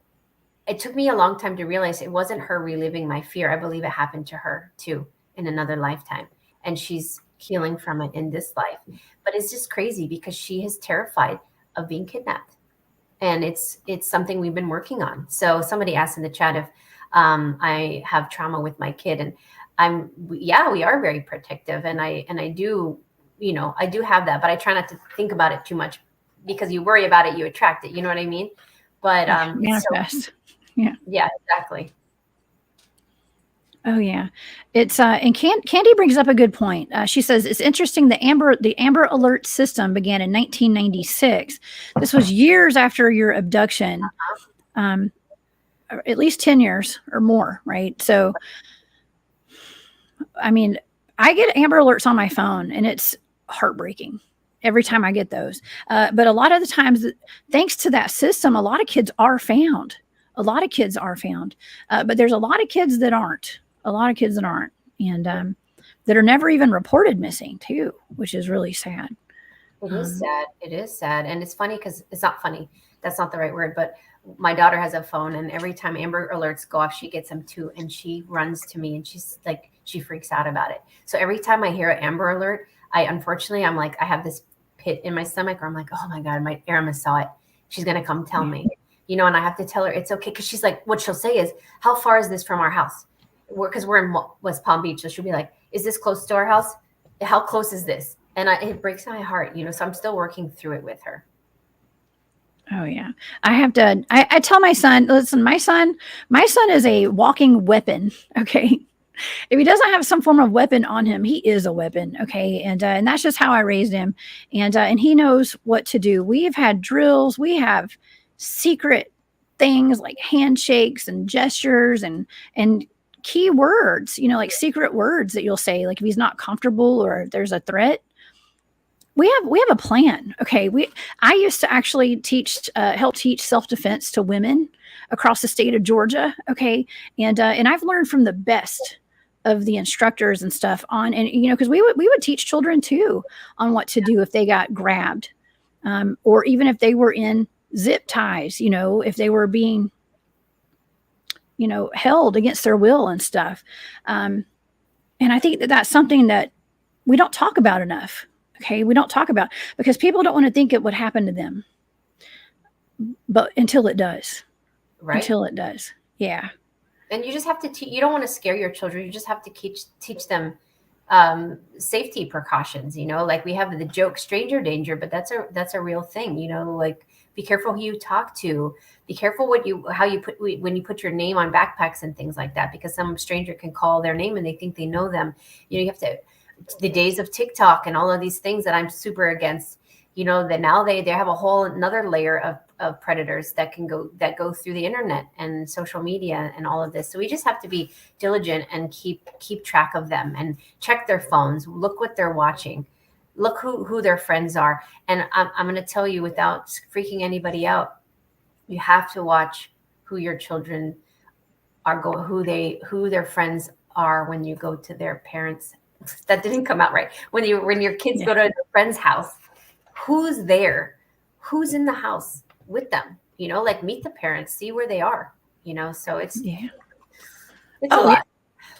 it took me a long time to realize it wasn't her reliving my fear. I believe it happened to her too in another lifetime. And she's healing from it in this life. But it's just crazy because she is terrified of being kidnapped. And it's something we've been working on. So somebody asked in the chat if I have trauma with my kid, and we are very protective, and I do, I do have that, but I try not to think about it too much, because you worry about it, you attract it. You know what I mean? But manifest. Yeah, exactly. Oh yeah, it's and Candy brings up a good point. She says it's interesting. The Amber Alert system began in 1996. This was years after your abduction, at least 10 years or more, right? So, I mean, I get Amber Alerts on my phone, and it's heartbreaking every time I get those. But a lot of the times, thanks to that system, a lot of kids are found. A lot of kids are found, but there's a lot of kids that aren't. And that are never even reported missing too, which is really sad. It is sad. It is sad. And it's funny because it's not funny. That's not the right word. But my daughter has a phone, and every time Amber Alerts go off, she gets them too. And she runs to me, and she's like, she freaks out about it. So every time I hear an Amber Alert, unfortunately, I'm like, I have this pit in my stomach, or I'm like, oh my God, my Irma saw it. She's going to come tell me, and I have to tell her it's okay. Cause she's like, what she'll say is, how far is this from our house? Because we're in West Palm Beach. So she'll be like, is this close to our house? How close is this? And it breaks my heart, so I'm still working through it with her. Oh yeah. I have to, I tell my son, listen, my son is a walking weapon. Okay. If he doesn't have some form of weapon on him, he is a weapon. Okay. And that's just how I raised him. And he knows what to do. We've had drills. We have secret things like handshakes and gestures and key words, like secret words that you'll say, like if he's not comfortable or there's a threat. We have a plan. Okay. I used to actually help teach self-defense to women across the state of Georgia. Okay. And I've learned from the best of the instructors and stuff because we would teach children too on what to do if they got grabbed, or even if they were in zip ties, if they were being, held against their will and stuff. And I think that that's something that we don't talk about enough. Okay. We don't talk about, because people don't want to think it would happen to them, but until it does, right? Until it does. Yeah. And you just have to you don't want to scare your children. You just have to teach them safety precautions, like we have the joke stranger danger, but that's a real thing, like be careful who you talk to, be careful when you put your name on backpacks and things like that, because some stranger can call their name and they think they know them. You have to, the days of TikTok and all of these things that I'm super against, that now they have a whole another layer of predators that go through the internet and social media and all of this. So we just have to be diligent and keep track of them and check their phones, look what they're watching, look who their friends are. And I'm going to tell you, without freaking anybody out, you have to watch who your children are who their friends are when you go to their parents. That didn't come out right. When your kids go to a friend's house, who's there, who's in the house with them, like meet the parents, see where they are, so it's a lot. Yeah.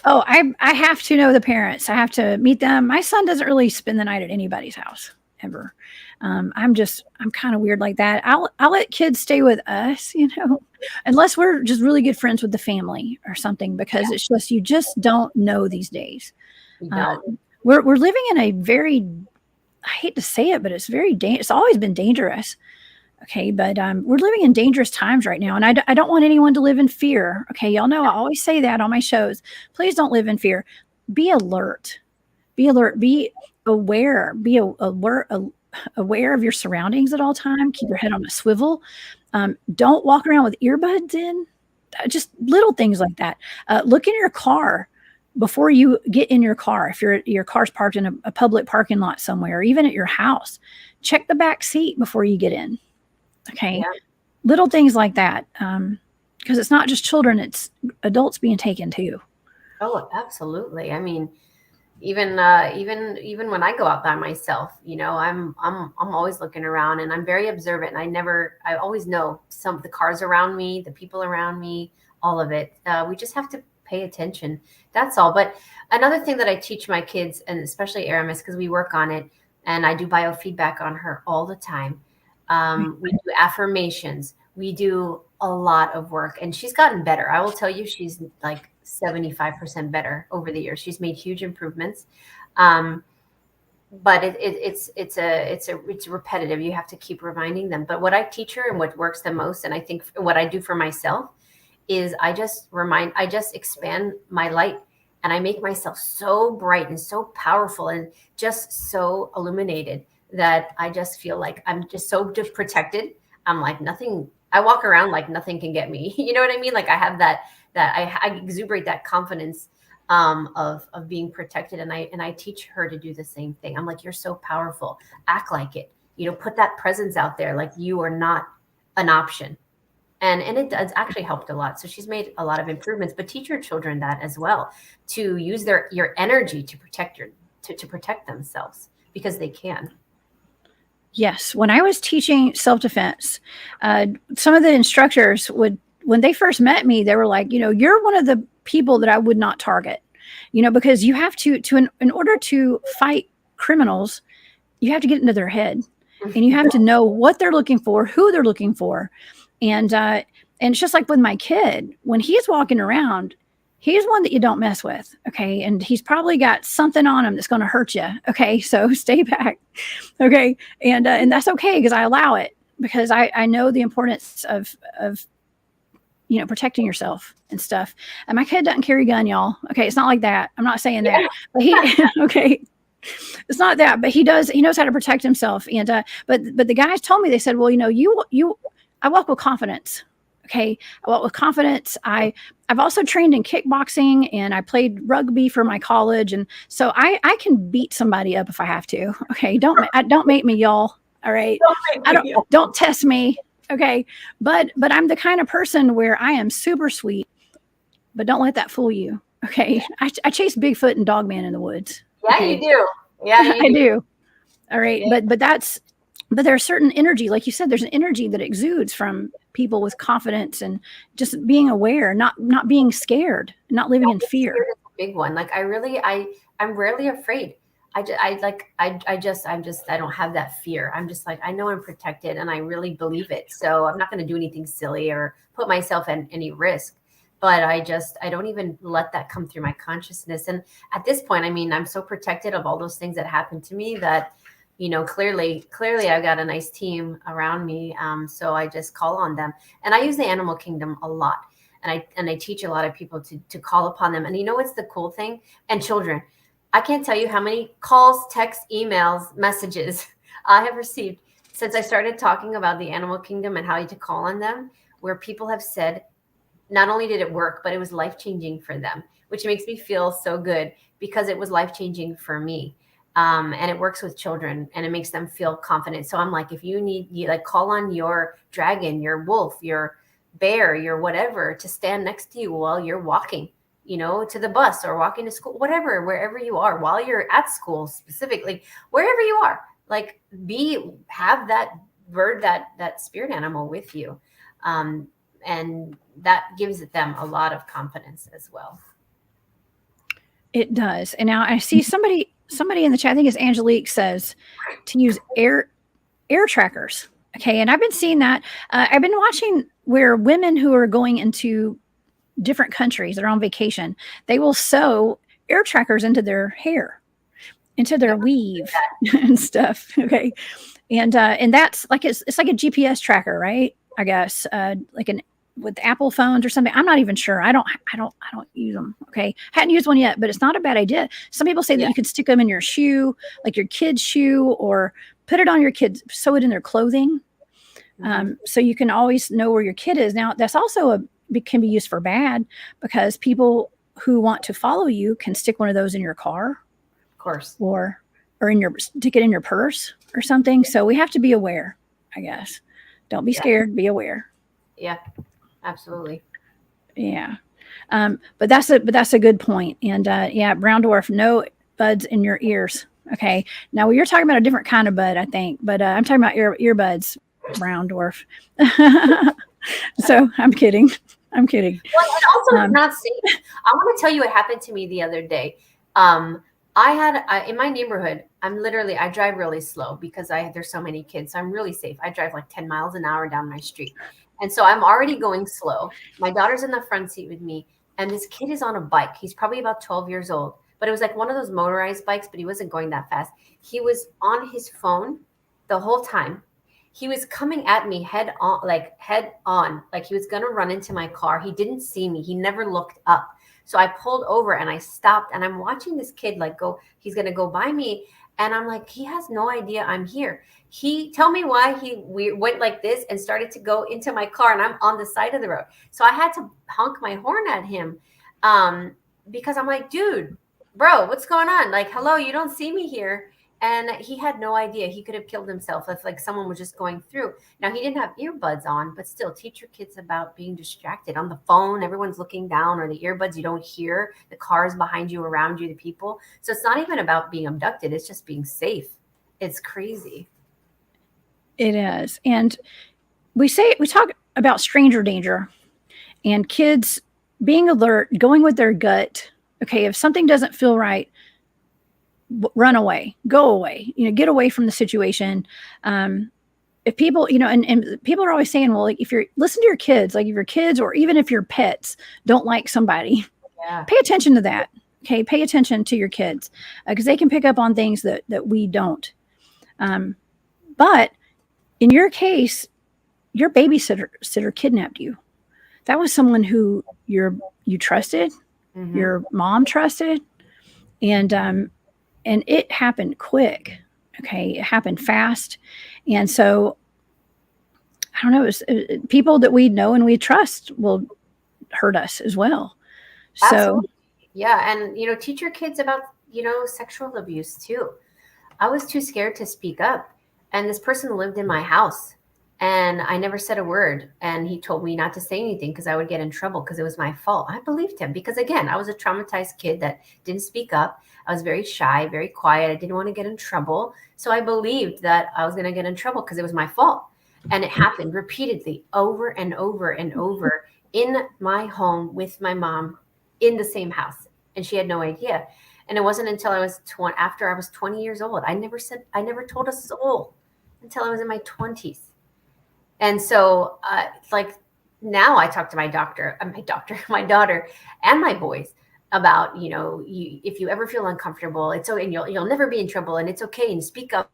Oh, I have to know the parents. I have to meet them. My son doesn't really spend the night at anybody's house ever. I'm kind of weird like that. I'll let kids stay with us, unless we're just really good friends with the family or something, because it's just, you just don't know these days. We're living in a very, I hate to say it, but it's very it's always been dangerous. Okay. But we're living in dangerous times right now. And I don't want anyone to live in fear. Okay. Y'all know I always say that on my shows. Please don't live in fear. Be alert. Be aware. Be aware of your surroundings at all times. Keep your head on a swivel. Don't walk around with earbuds in. Just little things like that. Look in your car before you get in your car. If your car's parked in a public parking lot somewhere, or even at your house, check the back seat before you get in. Okay. Yeah. Little things like that. Because it's not just children, it's adults being taken too. Oh, absolutely. I mean, Even when I go out by myself, I'm always looking around, and I'm very observant, and I always know some of the cars around me, the people around me, all of it. We just have to pay attention. That's all. But another thing that I teach my kids, and especially Aramis, because we work on it, and I do biofeedback on her all the time. We do affirmations. We do a lot of work, and she's gotten better. I will tell you, she's like 75% better over the years. She's made huge improvements. But it's repetitive. You have to keep reminding them. But what I teach her and what works the most, and I think what I do for myself, is I just expand my light, and I make myself so bright and so powerful and just so illuminated that I just feel like I'm just protected. I'm like nothing. I walk around like nothing can get me. You know what I mean? Like I have that I exuberate that confidence of being protected, and I teach her to do the same thing. I'm like, you're so powerful. Act like it. Put that presence out there, like you are not an option. And it does actually helped a lot. So she's made a lot of improvements. But teach your children that as well, to use your energy to protect themselves, because they can. Yes. When I was teaching self-defense, some of the instructors when they first met me, they were like, you're one of the people that I would not target, because you have to in order to fight criminals, you have to get into their head, and you have to know what they're looking for, who they're looking for. And it's just like with my kid, when he's walking around, he's one that you don't mess with. Okay. And he's probably got something on him that's going to hurt you. Okay. So stay back. Okay. And that's okay, because I allow it, because I know the importance of protecting yourself and stuff. And my kid doesn't carry a gun, y'all. Okay. It's not like that. I'm not saying that, but he, okay. It's not that, but he knows how to protect himself. And, but the guys told me, they said, well, I walk with confidence. Okay. I walk with confidence. I've also trained in kickboxing, and I played rugby for my college. And so I can beat somebody up if I have to. Okay. Don't make me, y'all. All right. Don't test me. Okay. But I'm the kind of person where I am super sweet, but don't let that fool you. Okay. I chase Bigfoot and Dogman in the woods. Yeah, okay? You do. Yeah, I do. All right. Yeah. But there's certain energy, like you said, there's an energy that exudes from people with confidence and just being aware, not being scared, not living in fear. Fear is a big one. Like I'm rarely afraid. I don't have that fear. I'm just like, I know I'm protected, and I really believe it. So I'm not going to do anything silly or put myself in any risk. But I don't even let that come through my consciousness. And at this point, I mean, I'm so protected of all those things that happened to me that, clearly I've got a nice team around me. So I just call on them, and I use the animal kingdom a lot. And I teach a lot of people to call upon them. And what's the cool thing? And children, I can't tell you how many calls, texts, emails, messages I have received since I started talking about the animal kingdom and how to call on them, where people have said, not only did it work, but it was life-changing for them, which makes me feel so good, because it was life-changing for me. And it works with children, and it makes them feel confident. So I'm like, if you call on your dragon, your wolf, your bear, your whatever, to stand next to you while you're walking, to the bus or walking to school, whatever, wherever you are, while you're at school, specifically, wherever you are, like have that bird, that spirit animal with you. And that gives them a lot of confidence as well. It does. And now I see somebody in the chat, I think it's Angelique, says to use air trackers. Okay. And I've been seeing that. I've been watching where women who are going into different countries, they're on vacation, they will sew air trackers into their hair, into their weave and stuff. Okay. And that's like, it's like a GPS tracker, right? I guess, with Apple phones or something. I'm not even sure. I don't use them. Okay. Hadn't used one yet, but it's not a bad idea. Some people say that you can stick them in your shoe, like your kid's shoe, or put it on your kids, sew it in their clothing. So you can always know where your kid is. Now that's also can be used for bad, because people who want to follow you can stick one of those in your car, of course, or stick it in your purse or something. So we have to be aware, I guess. Don't be scared, be aware. Yeah, absolutely. Yeah. But that's a good point. And brown dwarf, no, buds in your ears. Okay. Now you're talking about a different kind of bud, I think, but I'm talking about earbuds, brown dwarf. So I'm kidding. I'm kidding. Well, and also it's not safe. I want to tell you what happened to me the other day. In my neighborhood, I drive really slow because there's so many kids. So I'm really safe. I drive like 10 miles an hour down my street. And so I'm already going slow. My daughter's in the front seat with me. And this kid is on a bike. He's probably about 12 years old. But it was like one of those motorized bikes, but he wasn't going that fast. He was on his phone the whole time. He was coming at me head on, like he was going to run into my car. He didn't see me. He never looked up. So I pulled over and I stopped, and I'm watching this kid he's going to go by me. And I'm like, he has no idea I'm here. Tell me why we went like this and started to go into my car, and I'm on the side of the road. So I had to honk my horn at him because I'm like, dude, bro, what's going on? Like, hello, you don't see me here. And he had no idea. He could have killed himself if like someone was just going through. Now, he didn't have earbuds on, but still teach your kids about being distracted on the phone. Everyone's looking down, or the earbuds you don't hear, the cars behind you, around you, the people. So it's not even about being abducted. It's just being safe. It's crazy. It is. And we talk about stranger danger and kids being alert, going with their gut. Okay, if something doesn't feel right, run away, go away, get away from the situation. If people, and people are always saying, well, like if you're listen to your kids, like if your kids, or even if your pets don't like somebody, pay attention to that. Okay. Pay attention to your kids because they can pick up on things that we don't. But in your case, your babysitter kidnapped you. That was someone who you trusted, your mom trusted, and it happened quick. Okay. It happened fast. And so I don't know, it people that we know and we trust will hurt us as well. Absolutely. So yeah. And, teach your kids about, sexual abuse too. I was too scared to speak up, and this person lived in my house, and I never said a word. And he told me not to say anything because I would get in trouble because it was my fault. I believed him because, again, I was a traumatized kid that didn't speak up. I was very shy, very quiet. I didn't want to get in trouble. So I believed that I was going to get in trouble because it was my fault. And it happened repeatedly over and over and over in my home with my mom in the same house. And she had no idea. And it wasn't until after I was 20 years old. I never told a soul until I was in my 20s. And so, now I talk to my daughter, and my boys about, if you ever feel uncomfortable, it's okay, and you'll never be in trouble, and it's okay, and speak up.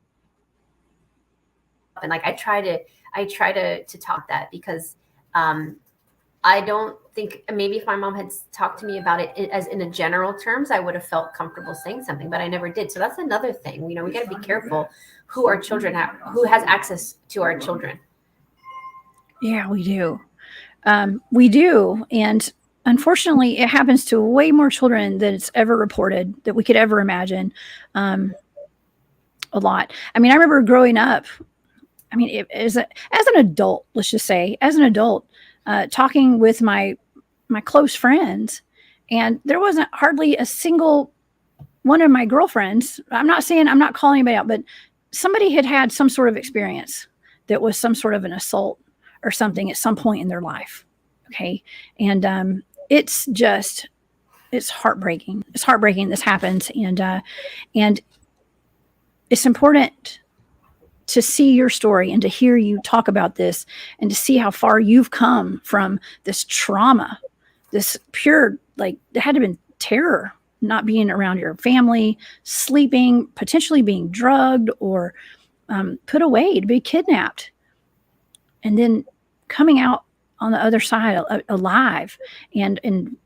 And I try to talk that because I don't think, maybe if my mom had talked to me about it as in a general terms, I would have felt comfortable saying something, but I never did. So that's another thing. We got to be careful who our children have, who has access to our children. Yeah, we do. We do. And unfortunately, it happens to way more children than it's ever reported that we could ever imagine. A lot. I mean, I remember growing up, as an adult, let's just say, talking with my close friends, and there wasn't hardly a single one of my girlfriends. I'm not calling anybody out, but somebody had some sort of experience that was some sort of an assault or something at some point in their life. Okay. And it's heartbreaking. It's heartbreaking this happens. And it's important to see your story and to hear you talk about this and to see how far you've come from this trauma, this pure, it had to have been terror, not being around your family, sleeping, potentially being drugged or put away, to be kidnapped, and then coming out on the other side alive and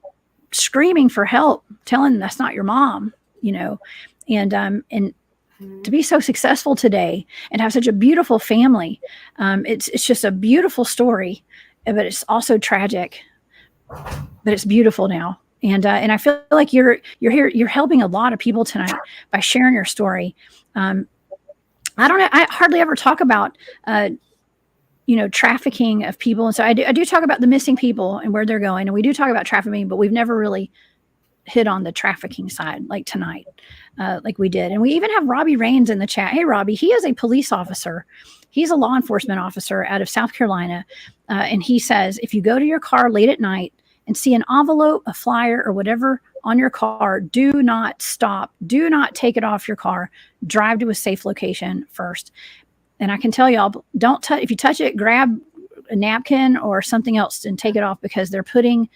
screaming for help, telling them that's not your mom, and to be so successful today and have such a beautiful family. It's just a beautiful story, but it's also tragic, but it's beautiful now. And I feel like you're here, you're helping a lot of people tonight by sharing your story. I hardly ever talk about, trafficking of people. And so I do talk about the missing people and where they're going. And we do talk about trafficking, but we've never really hit on the trafficking side, like tonight, like we did. And we even have Robbie Rains in the chat. Hey, Robbie, he is a police officer. He's a law enforcement officer out of South Carolina. And he says, if you go to your car late at night and see an envelope, a flyer, or whatever on your car, do not stop. Do not take it off your car. Drive to a safe location first. And I can tell y'all, don't touch, if you touch it, grab a napkin or something else and take it off, because they're putting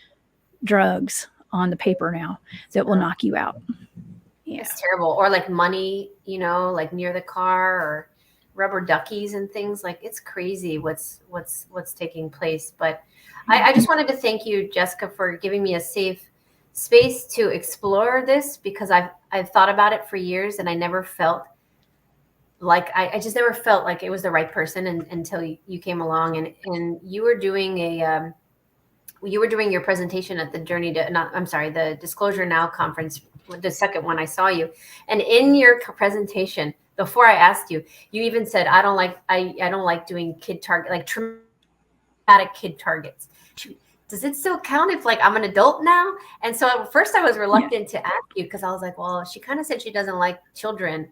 drugs on the paper now that will knock you out. Yeah. It's terrible. Or like money, you know, like near the car, or rubber duckies and things. Like, it's crazy what's taking place. But I just wanted to thank you, Jessica, for giving me a safe space to explore this, because I've thought about it for years, and I never felt like I just never felt like it was the right person until you came along, and you were doing your presentation at the the Disclosure Now conference, the second one I saw you. And in your presentation, before I asked you, you even said, I don't like doing kid target, like traumatic kid targets. Does it still count if, like, I'm an adult now? And so at first I was reluctant to ask you, because I was like, well, she kind of said she doesn't like children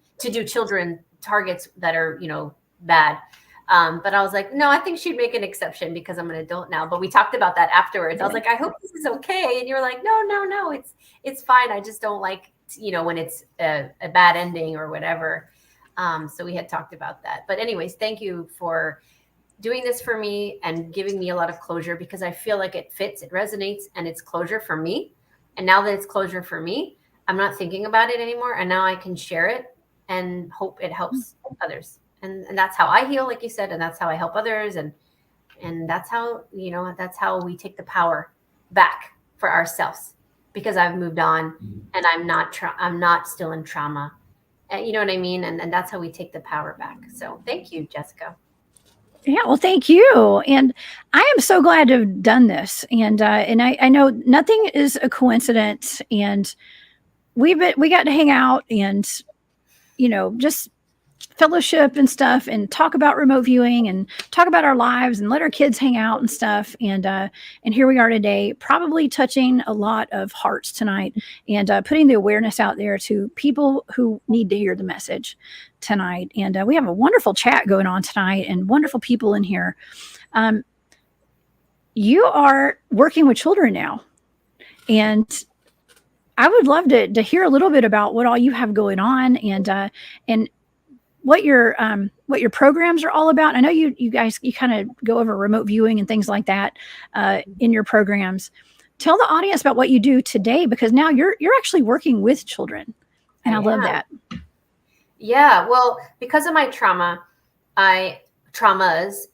targets that are, you know, bad. But I was like, no, I think she'd make an exception because I'm an adult now. But we talked about that afterwards. I was like, I hope this is okay. And you were like, no, it's fine. I just don't like, you know, when it's a bad ending or whatever. So we had talked about that. But anyways, thank you for doing this for me and giving me a lot of closure, because I feel like it fits, it resonates, and it's closure for me. And now that it's closure for me, I'm not thinking about it anymore. And now I can share it and hope it helps others. And that's how I heal, like you said, and that's how I help others. And that's how, you know, that's how we take the power back for ourselves, because I've moved on and I'm not still in trauma. You know what I mean? And that's how we take the power back. So thank you, Jessica. Yeah, well, thank you. And I am so glad to have done this. And I know nothing is a coincidence. And we got to hang out and, you know, just fellowship and stuff, and talk about remote viewing and talk about our lives and let our kids hang out and stuff. And here we are today, probably touching a lot of hearts tonight, and putting the awareness out there to people who need to hear the message tonight. And we have a wonderful chat going on tonight and wonderful people in here. You are working with children now, and I would love to hear a little bit about what all you have going on, and what your programs are all about. I know you guys kind of go over remote viewing and things like that in your programs. Tell the audience about what you do today, because now you're actually working with children, and I love that. Yeah, well, because of my traumas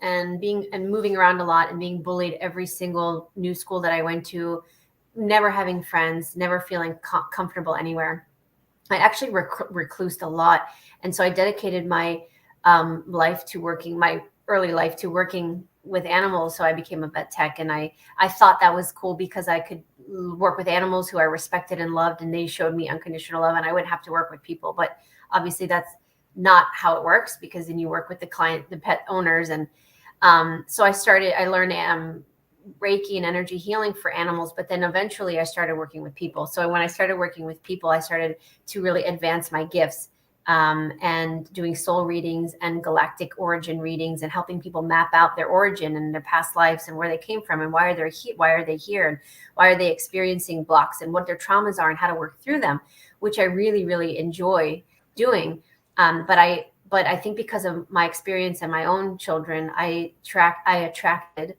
and moving around a lot and being bullied every single new school that I went to, never having friends, never feeling comfortable anywhere, I actually reclused a lot. And so I dedicated my early life to working with animals. So I became a vet tech, and I thought that was cool because I could work with animals who I respected and loved, and they showed me unconditional love, and I wouldn't have to work with people. But obviously that's not how it works, because then you work with the pet owners. And so I learned Reiki and energy healing for animals, but then eventually I started working with people. So when I started working with people, I started to really advance my gifts, and doing soul readings and galactic origin readings, and helping people map out their origin and their past lives and where they came from, and why are they here, and why are they experiencing blocks, and what their traumas are and how to work through them, which I really, really enjoy doing. But I think because of my experience and my own children, I attracted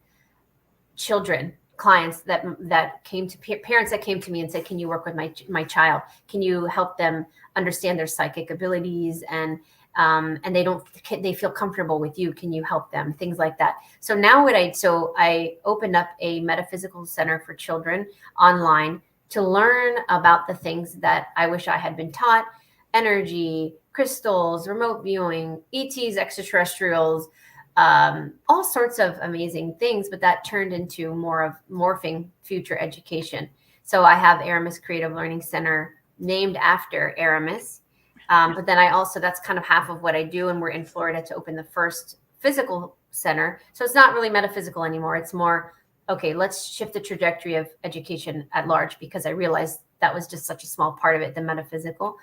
clients that came to parents that came to me and said, can you work with my child? Can you help them understand their psychic abilities? And they feel comfortable with you. Can you help them? Things like that. So now I opened up a metaphysical center for children online to learn about the things that I wish I had been taught: energy, crystals, remote viewing, ETs, extraterrestrials, all sorts of amazing things. But that turned into more of morphing future education. So I have Aramis Creative Learning Center named after Aramis. But then that's kind of half of what I do. And we're in Florida to open the first physical center. So it's not really metaphysical anymore. It's more, okay, let's shift the trajectory of education at large, because I realized that was just such a small part of it, the metaphysical.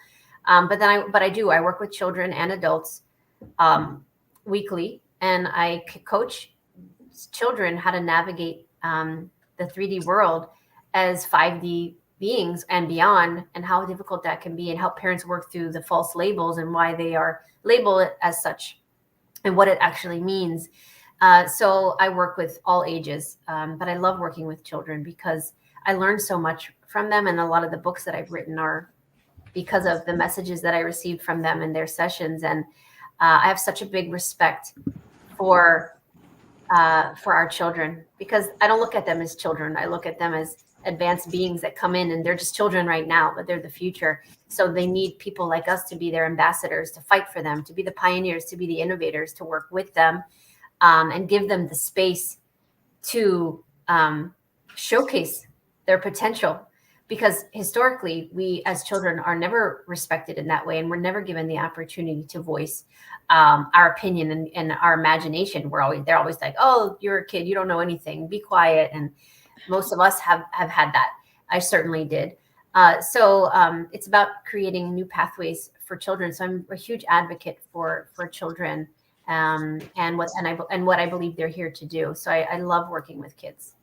But I work with children and adults weekly, and I coach children how to navigate the 3D world as 5D beings and beyond, and how difficult that can be, and help parents work through the false labels and why they are labeled as such and what it actually means. So I work with all ages, but I love working with children because I learned so much from them. And a lot of the books that I've written are because of the messages that I received from them in their sessions. And I have such a big respect for our children, because I don't look at them as children. I look at them as advanced beings that come in, and they're just children right now, but they're the future. So they need people like us to be their ambassadors, to fight for them, to be the pioneers, to be the innovators, to work with them, and give them the space to showcase their potential. Because historically, we as children are never respected in that way, and we're never given the opportunity to voice our opinion and our imagination. They're always like, "Oh, you're a kid, you don't know anything. Be quiet." And most of us have had that. I certainly did. So it's about creating new pathways for children. So I'm a huge advocate for children, and what I believe they're here to do. So I love working with kids.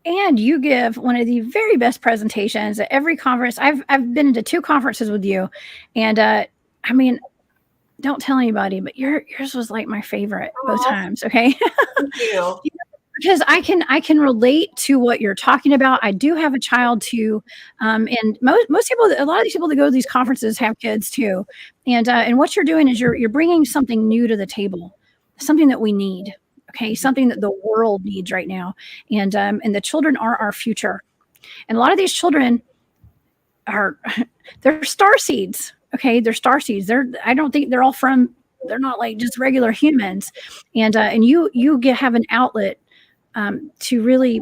And you give one of the very best presentations at every conference. I've been into 2 conferences with you, and I mean, don't tell anybody, but yours was like my favorite both times. Okay. Thank you. Because I can relate to what you're talking about. I do have a child too, and most people, a lot of these people that go to these conferences have kids too, and what you're doing is you're bringing something new to the table, something that we need. Okay, something that the world needs right now, and the children are our future, and a lot of these children they're star seeds. Okay, they're star seeds. I don't think they're not like just regular humans, and you have an outlet to really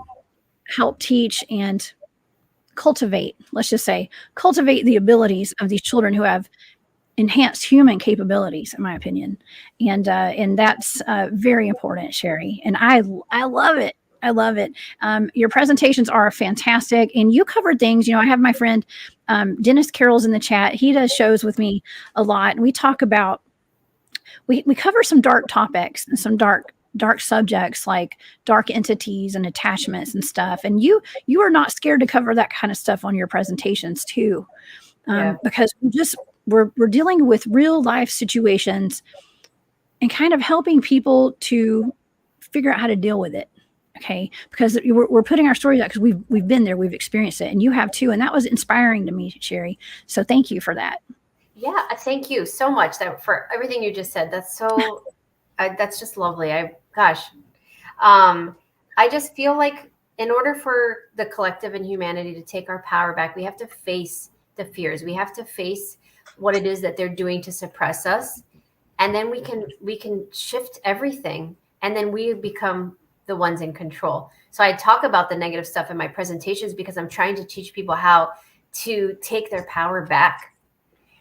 help teach and cultivate, let's just say, cultivate the abilities of these children who have enhanced human capabilities, in my opinion. And that's very important, Sherri. And I love it. I love it. Your presentations are fantastic, and you cover things. I have my friend Dennis Carroll's in the chat. He does shows with me a lot, and we talk about we cover some dark topics and some dark subjects like dark entities and attachments and stuff. And you are not scared to cover that kind of stuff on your presentations too, because we're dealing with real life situations and kind of helping people to figure out how to deal with it. Okay, because we're putting our stories out because we've been there, we've experienced it, and you have too, and that was inspiring to me, Sherri. So thank you for that. Yeah, thank you so much for everything you just said. That's so. That's just lovely. I just feel like in order for the collective and humanity to take our power back, we have to face the fears. We have to face what it is that they're doing to suppress us, and then we can shift everything, and then we become the ones in control. So I talk about the negative stuff in my presentations because I'm trying to teach people how to take their power back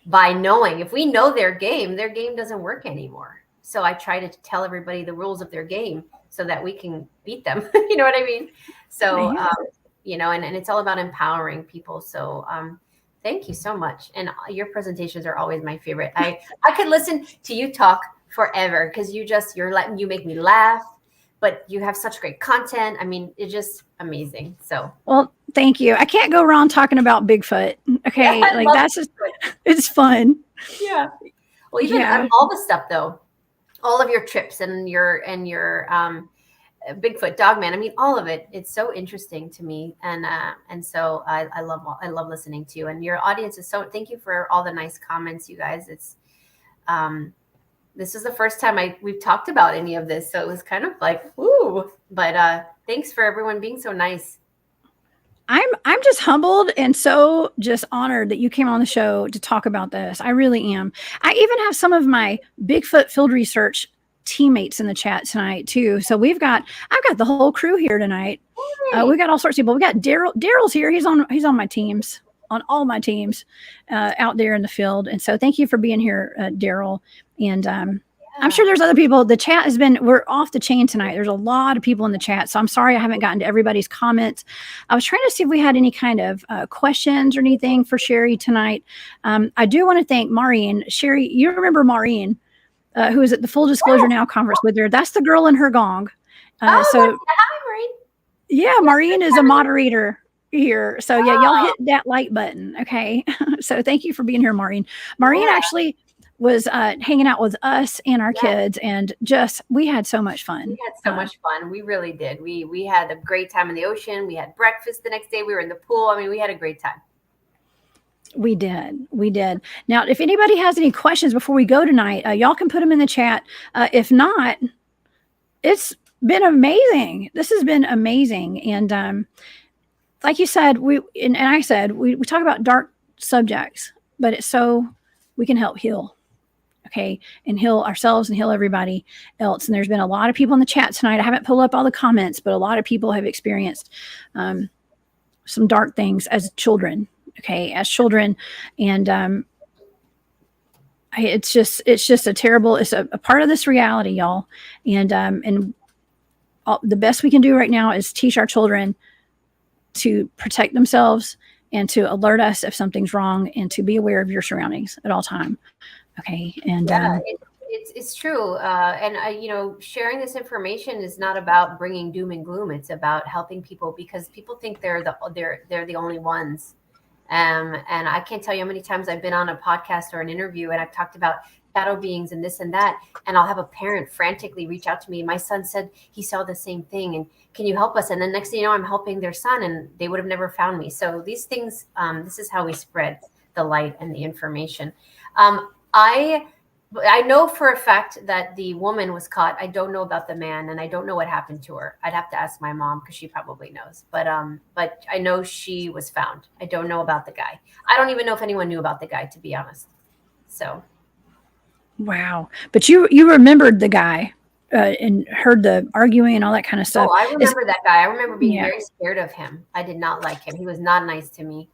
by knowing, if we know their game doesn't work anymore. So I try to tell everybody the rules of their game so that we can beat them. You know what I mean? So, and it's all about empowering people. So thank you so much. And your presentations are always my favorite. I could listen to you talk forever because you make me laugh, but you have such great content. I mean, it's just amazing. So, well, thank you. I can't go around talking about Bigfoot. Okay. Yeah, like that's just, it's fun. Yeah. Well, even all the stuff though, all of your trips and your Bigfoot, Dogman. I mean, all of it. It's so interesting to me, and so I love listening to you. And your audience is so. Thank you for all the nice comments, you guys. It's this is the first time we've talked about any of this, so it was kind of like woo. But thanks for everyone being so nice. I'm just humbled and so just honored that you came on the show to talk about this. I really am. I even have some of my Bigfoot field research teammates in the chat tonight too. So I've got the whole crew here tonight. We got all sorts of people. We got Daryl. Daryl's here. He's on my teams, on all my teams out there in the field. And so thank you for being here, Daryl. And I'm sure there's other people. The chat has been, we're off the chain tonight. There's a lot of people in the chat. So I'm sorry I haven't gotten to everybody's comments. I was trying to see if we had any kind of questions or anything for Sherri tonight. I do want to thank Maureen. Sherri, you remember Maureen, who was at the Full Disclosure Now conference with her. That's the girl in her gong. Hi, Maureen. Yeah, Maureen is a moderator here. So yeah, y'all hit that like button. Okay. So thank you for being here, Maureen. Maureen actually was hanging out with us and our kids, and just we had so much fun. We had so much fun. We really did. We had a great time in the ocean. We had breakfast the next day. We were in the pool. I mean, we had a great time. We did. Now, if anybody has any questions before we go tonight, y'all can put them in the chat. If not, it's been amazing. This has been amazing. And like you said, I said, we talk about dark subjects, but it's so we can help heal. Okay. And heal ourselves and heal everybody else. And there's been a lot of people in the chat tonight. I haven't pulled up all the comments, but a lot of people have experienced some dark things as children. Okay. As children. And it's just a terrible, it's a part of this reality, y'all. And the best we can do right now is teach our children to protect themselves and to alert us if something's wrong and to be aware of your surroundings at all time. Okay. And it's true. And sharing this information is not about bringing doom and gloom. It's about helping people, because people think they're the only ones. And I can't tell you how many times I've been on a podcast or an interview and I've talked about shadow beings and this and that. And I'll have a parent frantically reach out to me. My son said he saw the same thing, and can you help us? And then next thing you know, I'm helping their son, and they would have never found me. So these things, this is how we spread the light and the information. I know for a fact that the woman was caught. I don't know about the man, and I don't know what happened to her. I'd have to ask my mom because she probably knows. But I know she was found. I don't know about the guy. I don't even know if anyone knew about the guy, to be honest. So. Wow. But you remembered the guy and heard the arguing and all that kind of stuff. Oh, I remember that guy. I remember being very scared of him. I did not like him. He was not nice to me.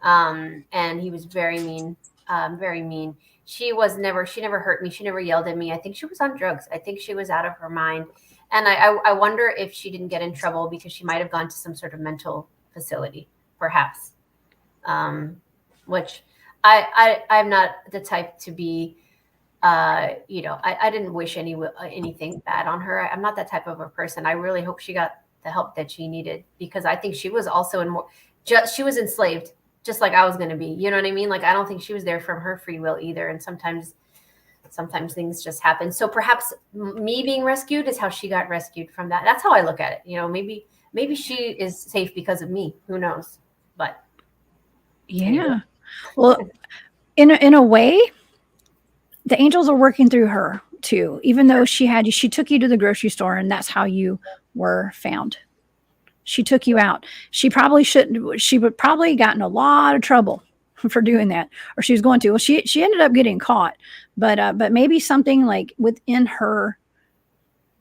And he was very mean, very mean. She never hurt me. She never yelled at me. I think she was on drugs. I think she was out of her mind. And I wonder if she didn't get in trouble because she might have gone to some sort of mental facility, perhaps. Which I'm not the type to be, I didn't wish anything bad on her. I'm not that type of a person. I really hope she got the help that she needed, because I think she was also she was enslaved, just like I was going to be. You know what I mean? Like, I don't think she was there from her free will either. And sometimes things just happen. So perhaps me being rescued is how she got rescued from that. That's how I look at it. You know, maybe she is safe because of me. Who knows? But yeah. Anyway. Well, in a way, the angels are working through her too, even though she took you to the grocery store, and that's how you were found. She took you out. She would probably gotten a lot of trouble for doing that, or she was going to. Well, she ended up getting caught, but maybe something like within her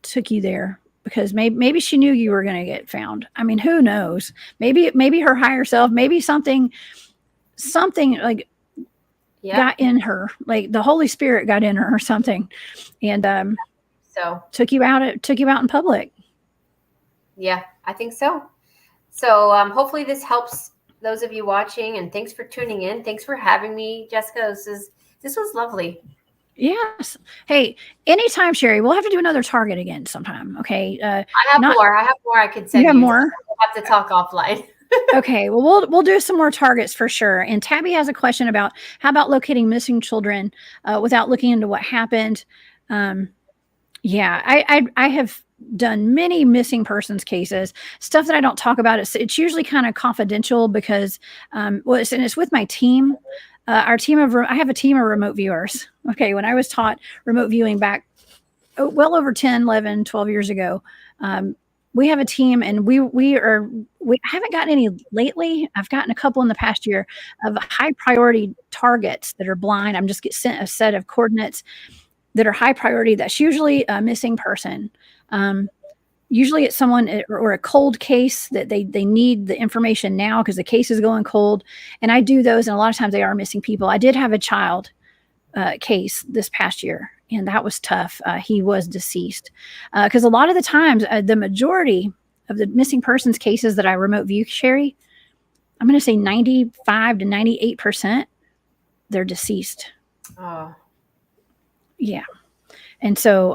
took you there, because maybe she knew you were going to get found. I mean, who knows? Maybe her higher self, maybe something like got in her, like the Holy Spirit got in her or something, and so took you out in public. Yeah, I think so. So hopefully this helps those of you watching, and thanks for tuning in. Thanks for having me, Jessica. This was lovely. Yes. Hey, anytime, Sherri. We'll have to do another Target again sometime. Okay. I have more I could send you. You have more? We'll have to talk offline. Okay. Well, we'll do some more Targets for sure. And Tabby has a question about how about locating missing children without looking into what happened. Yeah, I have done many missing persons cases, stuff that I don't talk about. It's usually kind of confidential because, it's with my team. I have a team of remote viewers. Okay. When I was taught remote viewing back well over 10, 11, 12 years ago, we have a team, and we haven't gotten any lately. I've gotten a couple in the past year of high priority targets that are blind. I'm just get sent a set of coordinates that are high priority. That's usually a missing person. Usually it's someone or a cold case that they need the information now because the case is going cold. And I do those. And a lot of times they are missing people. I did have a child case this past year. and that was tough. He was deceased because a lot of the times, the majority of the missing persons cases that I remote view, Sherri, I'm going to say 95 to 98%, they're deceased. Oh. Yeah. And so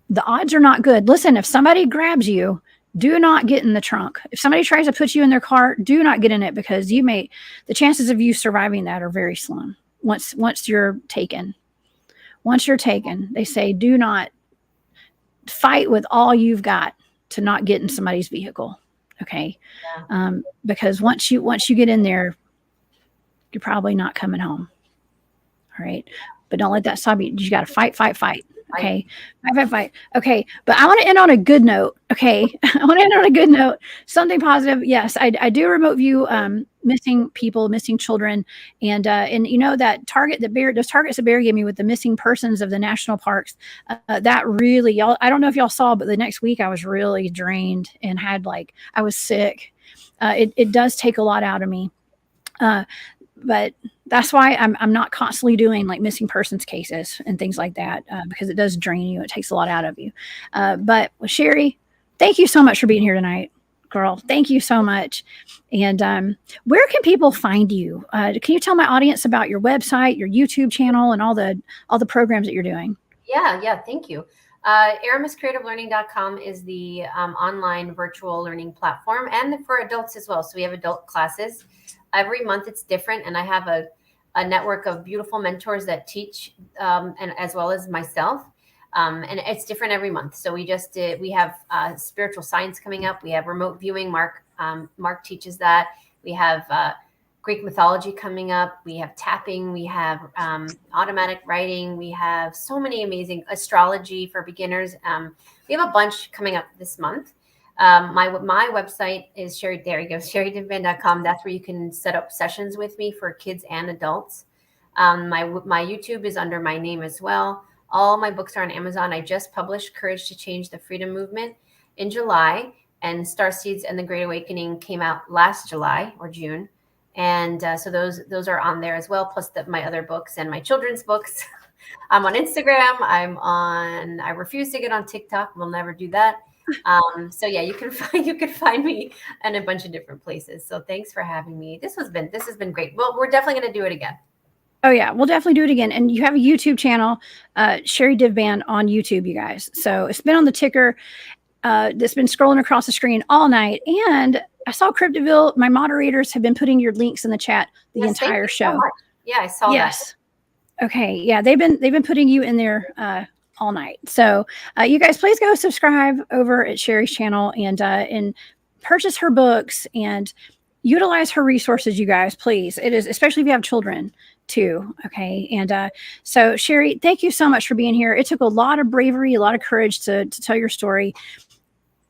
the odds are not good. Listen, if somebody grabs you, do not get in the trunk. If somebody tries to put you in their car, do not get in it, because the chances of you surviving that are very slim. Once you're taken, they say do not fight with all you've got to not get in somebody's vehicle. Okay. Yeah. Because once you get in there, you're probably not coming home. All right. But don't let that stop you. You got to fight. Okay. Fight. Okay. But I want to end on a good note. Okay. I want to end on a good note. Something positive. Yes. I do remote view missing people, missing children. And you know, those targets that Barry gave me with the missing persons of the national parks, that really, y'all, I don't know if y'all saw, but the next week I was really drained and I was sick. It does take a lot out of me. But that's why I'm not constantly doing like missing persons cases and things like that, because it does drain you. It takes a lot out of you. But Sherri, thank you so much for being here tonight, girl. Thank you so much. And where can people find you? Can you tell my audience about your website, your YouTube channel, and all the programs that you're doing? Yeah. Thank you. AramisCreativeLearning.com is the online virtual learning platform, and for adults as well. So we have adult classes. Every month it's different, and I have a network of beautiful mentors that teach, and as well as myself. And it's different every month. So we have spiritual science coming up. We have remote viewing. Mark teaches that. We have Greek mythology coming up. We have tapping. We have automatic writing. We have so many amazing astrology for beginners. We have a bunch coming up this month. My website is SherriDivband.com. That's where you can set up sessions with me for kids and adults. My YouTube is under my name as well. All my books are on Amazon. I just published Courage to Change the Freedom Movement in July, and Starseeds and the Great Awakening came out last July or June. And so those are on there as well, plus my other books and my children's books. I'm on Instagram. I refuse to get on TikTok. We'll never do that. So yeah, you can find me in a bunch of different places. So thanks for having me. This has been great. Well, we're definitely going to do it again. Oh yeah, we'll definitely do it again. And you have a YouTube channel, Sherri Divband on YouTube, you guys. So it's been on the ticker. That's been scrolling across the screen all night. And I saw Cryptidville. My moderators have been putting your links in the chat the entire show. So yeah, I saw that. Okay. Yeah, they've been putting you in there all night. So you guys, please go subscribe over at Sherri's channel and purchase her books and utilize her resources, you guys, please. It is, especially if you have children too. Okay. And so Sherri, thank you so much for being here. It took a lot of bravery, a lot of courage to tell your story.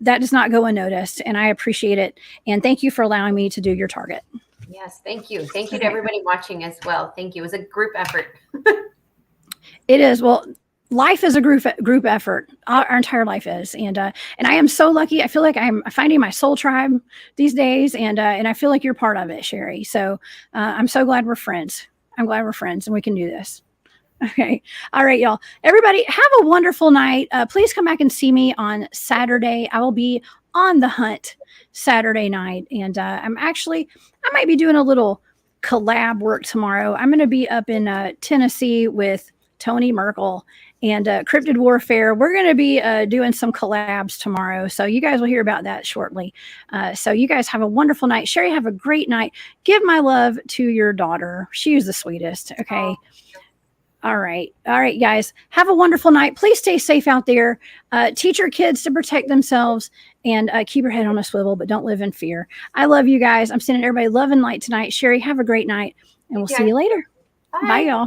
That does not go unnoticed, and I appreciate it. And thank you for allowing me to do your target. Yes. Thank you. Thank you to everybody watching as well. Thank you. It was a group effort. It is. Well, life is a group effort. Our entire life is. And I am so lucky. I feel like I'm finding my soul tribe these days. And I feel like you're part of it, Sherri. So I'm so glad we're friends. I'm glad we're friends and we can do this. Okay. All right, y'all. Everybody have a wonderful night. Please come back and see me on Saturday. I will be on the hunt Saturday night. And I might be doing a little collab work tomorrow. I'm going to be up in Tennessee with Tony Merkel and Cryptid Warfare. We're going to be doing some collabs tomorrow. So you guys will hear about that shortly. So you guys have a wonderful night. Sherri, have a great night. Give my love to your daughter. She is the sweetest. Okay. All right, guys. Have a wonderful night. Please stay safe out there. Teach your kids to protect themselves and keep your head on a swivel, but don't live in fear. I love you guys. I'm sending everybody love and light tonight. Sherri, have a great night, and we'll see you later. Bye y'all.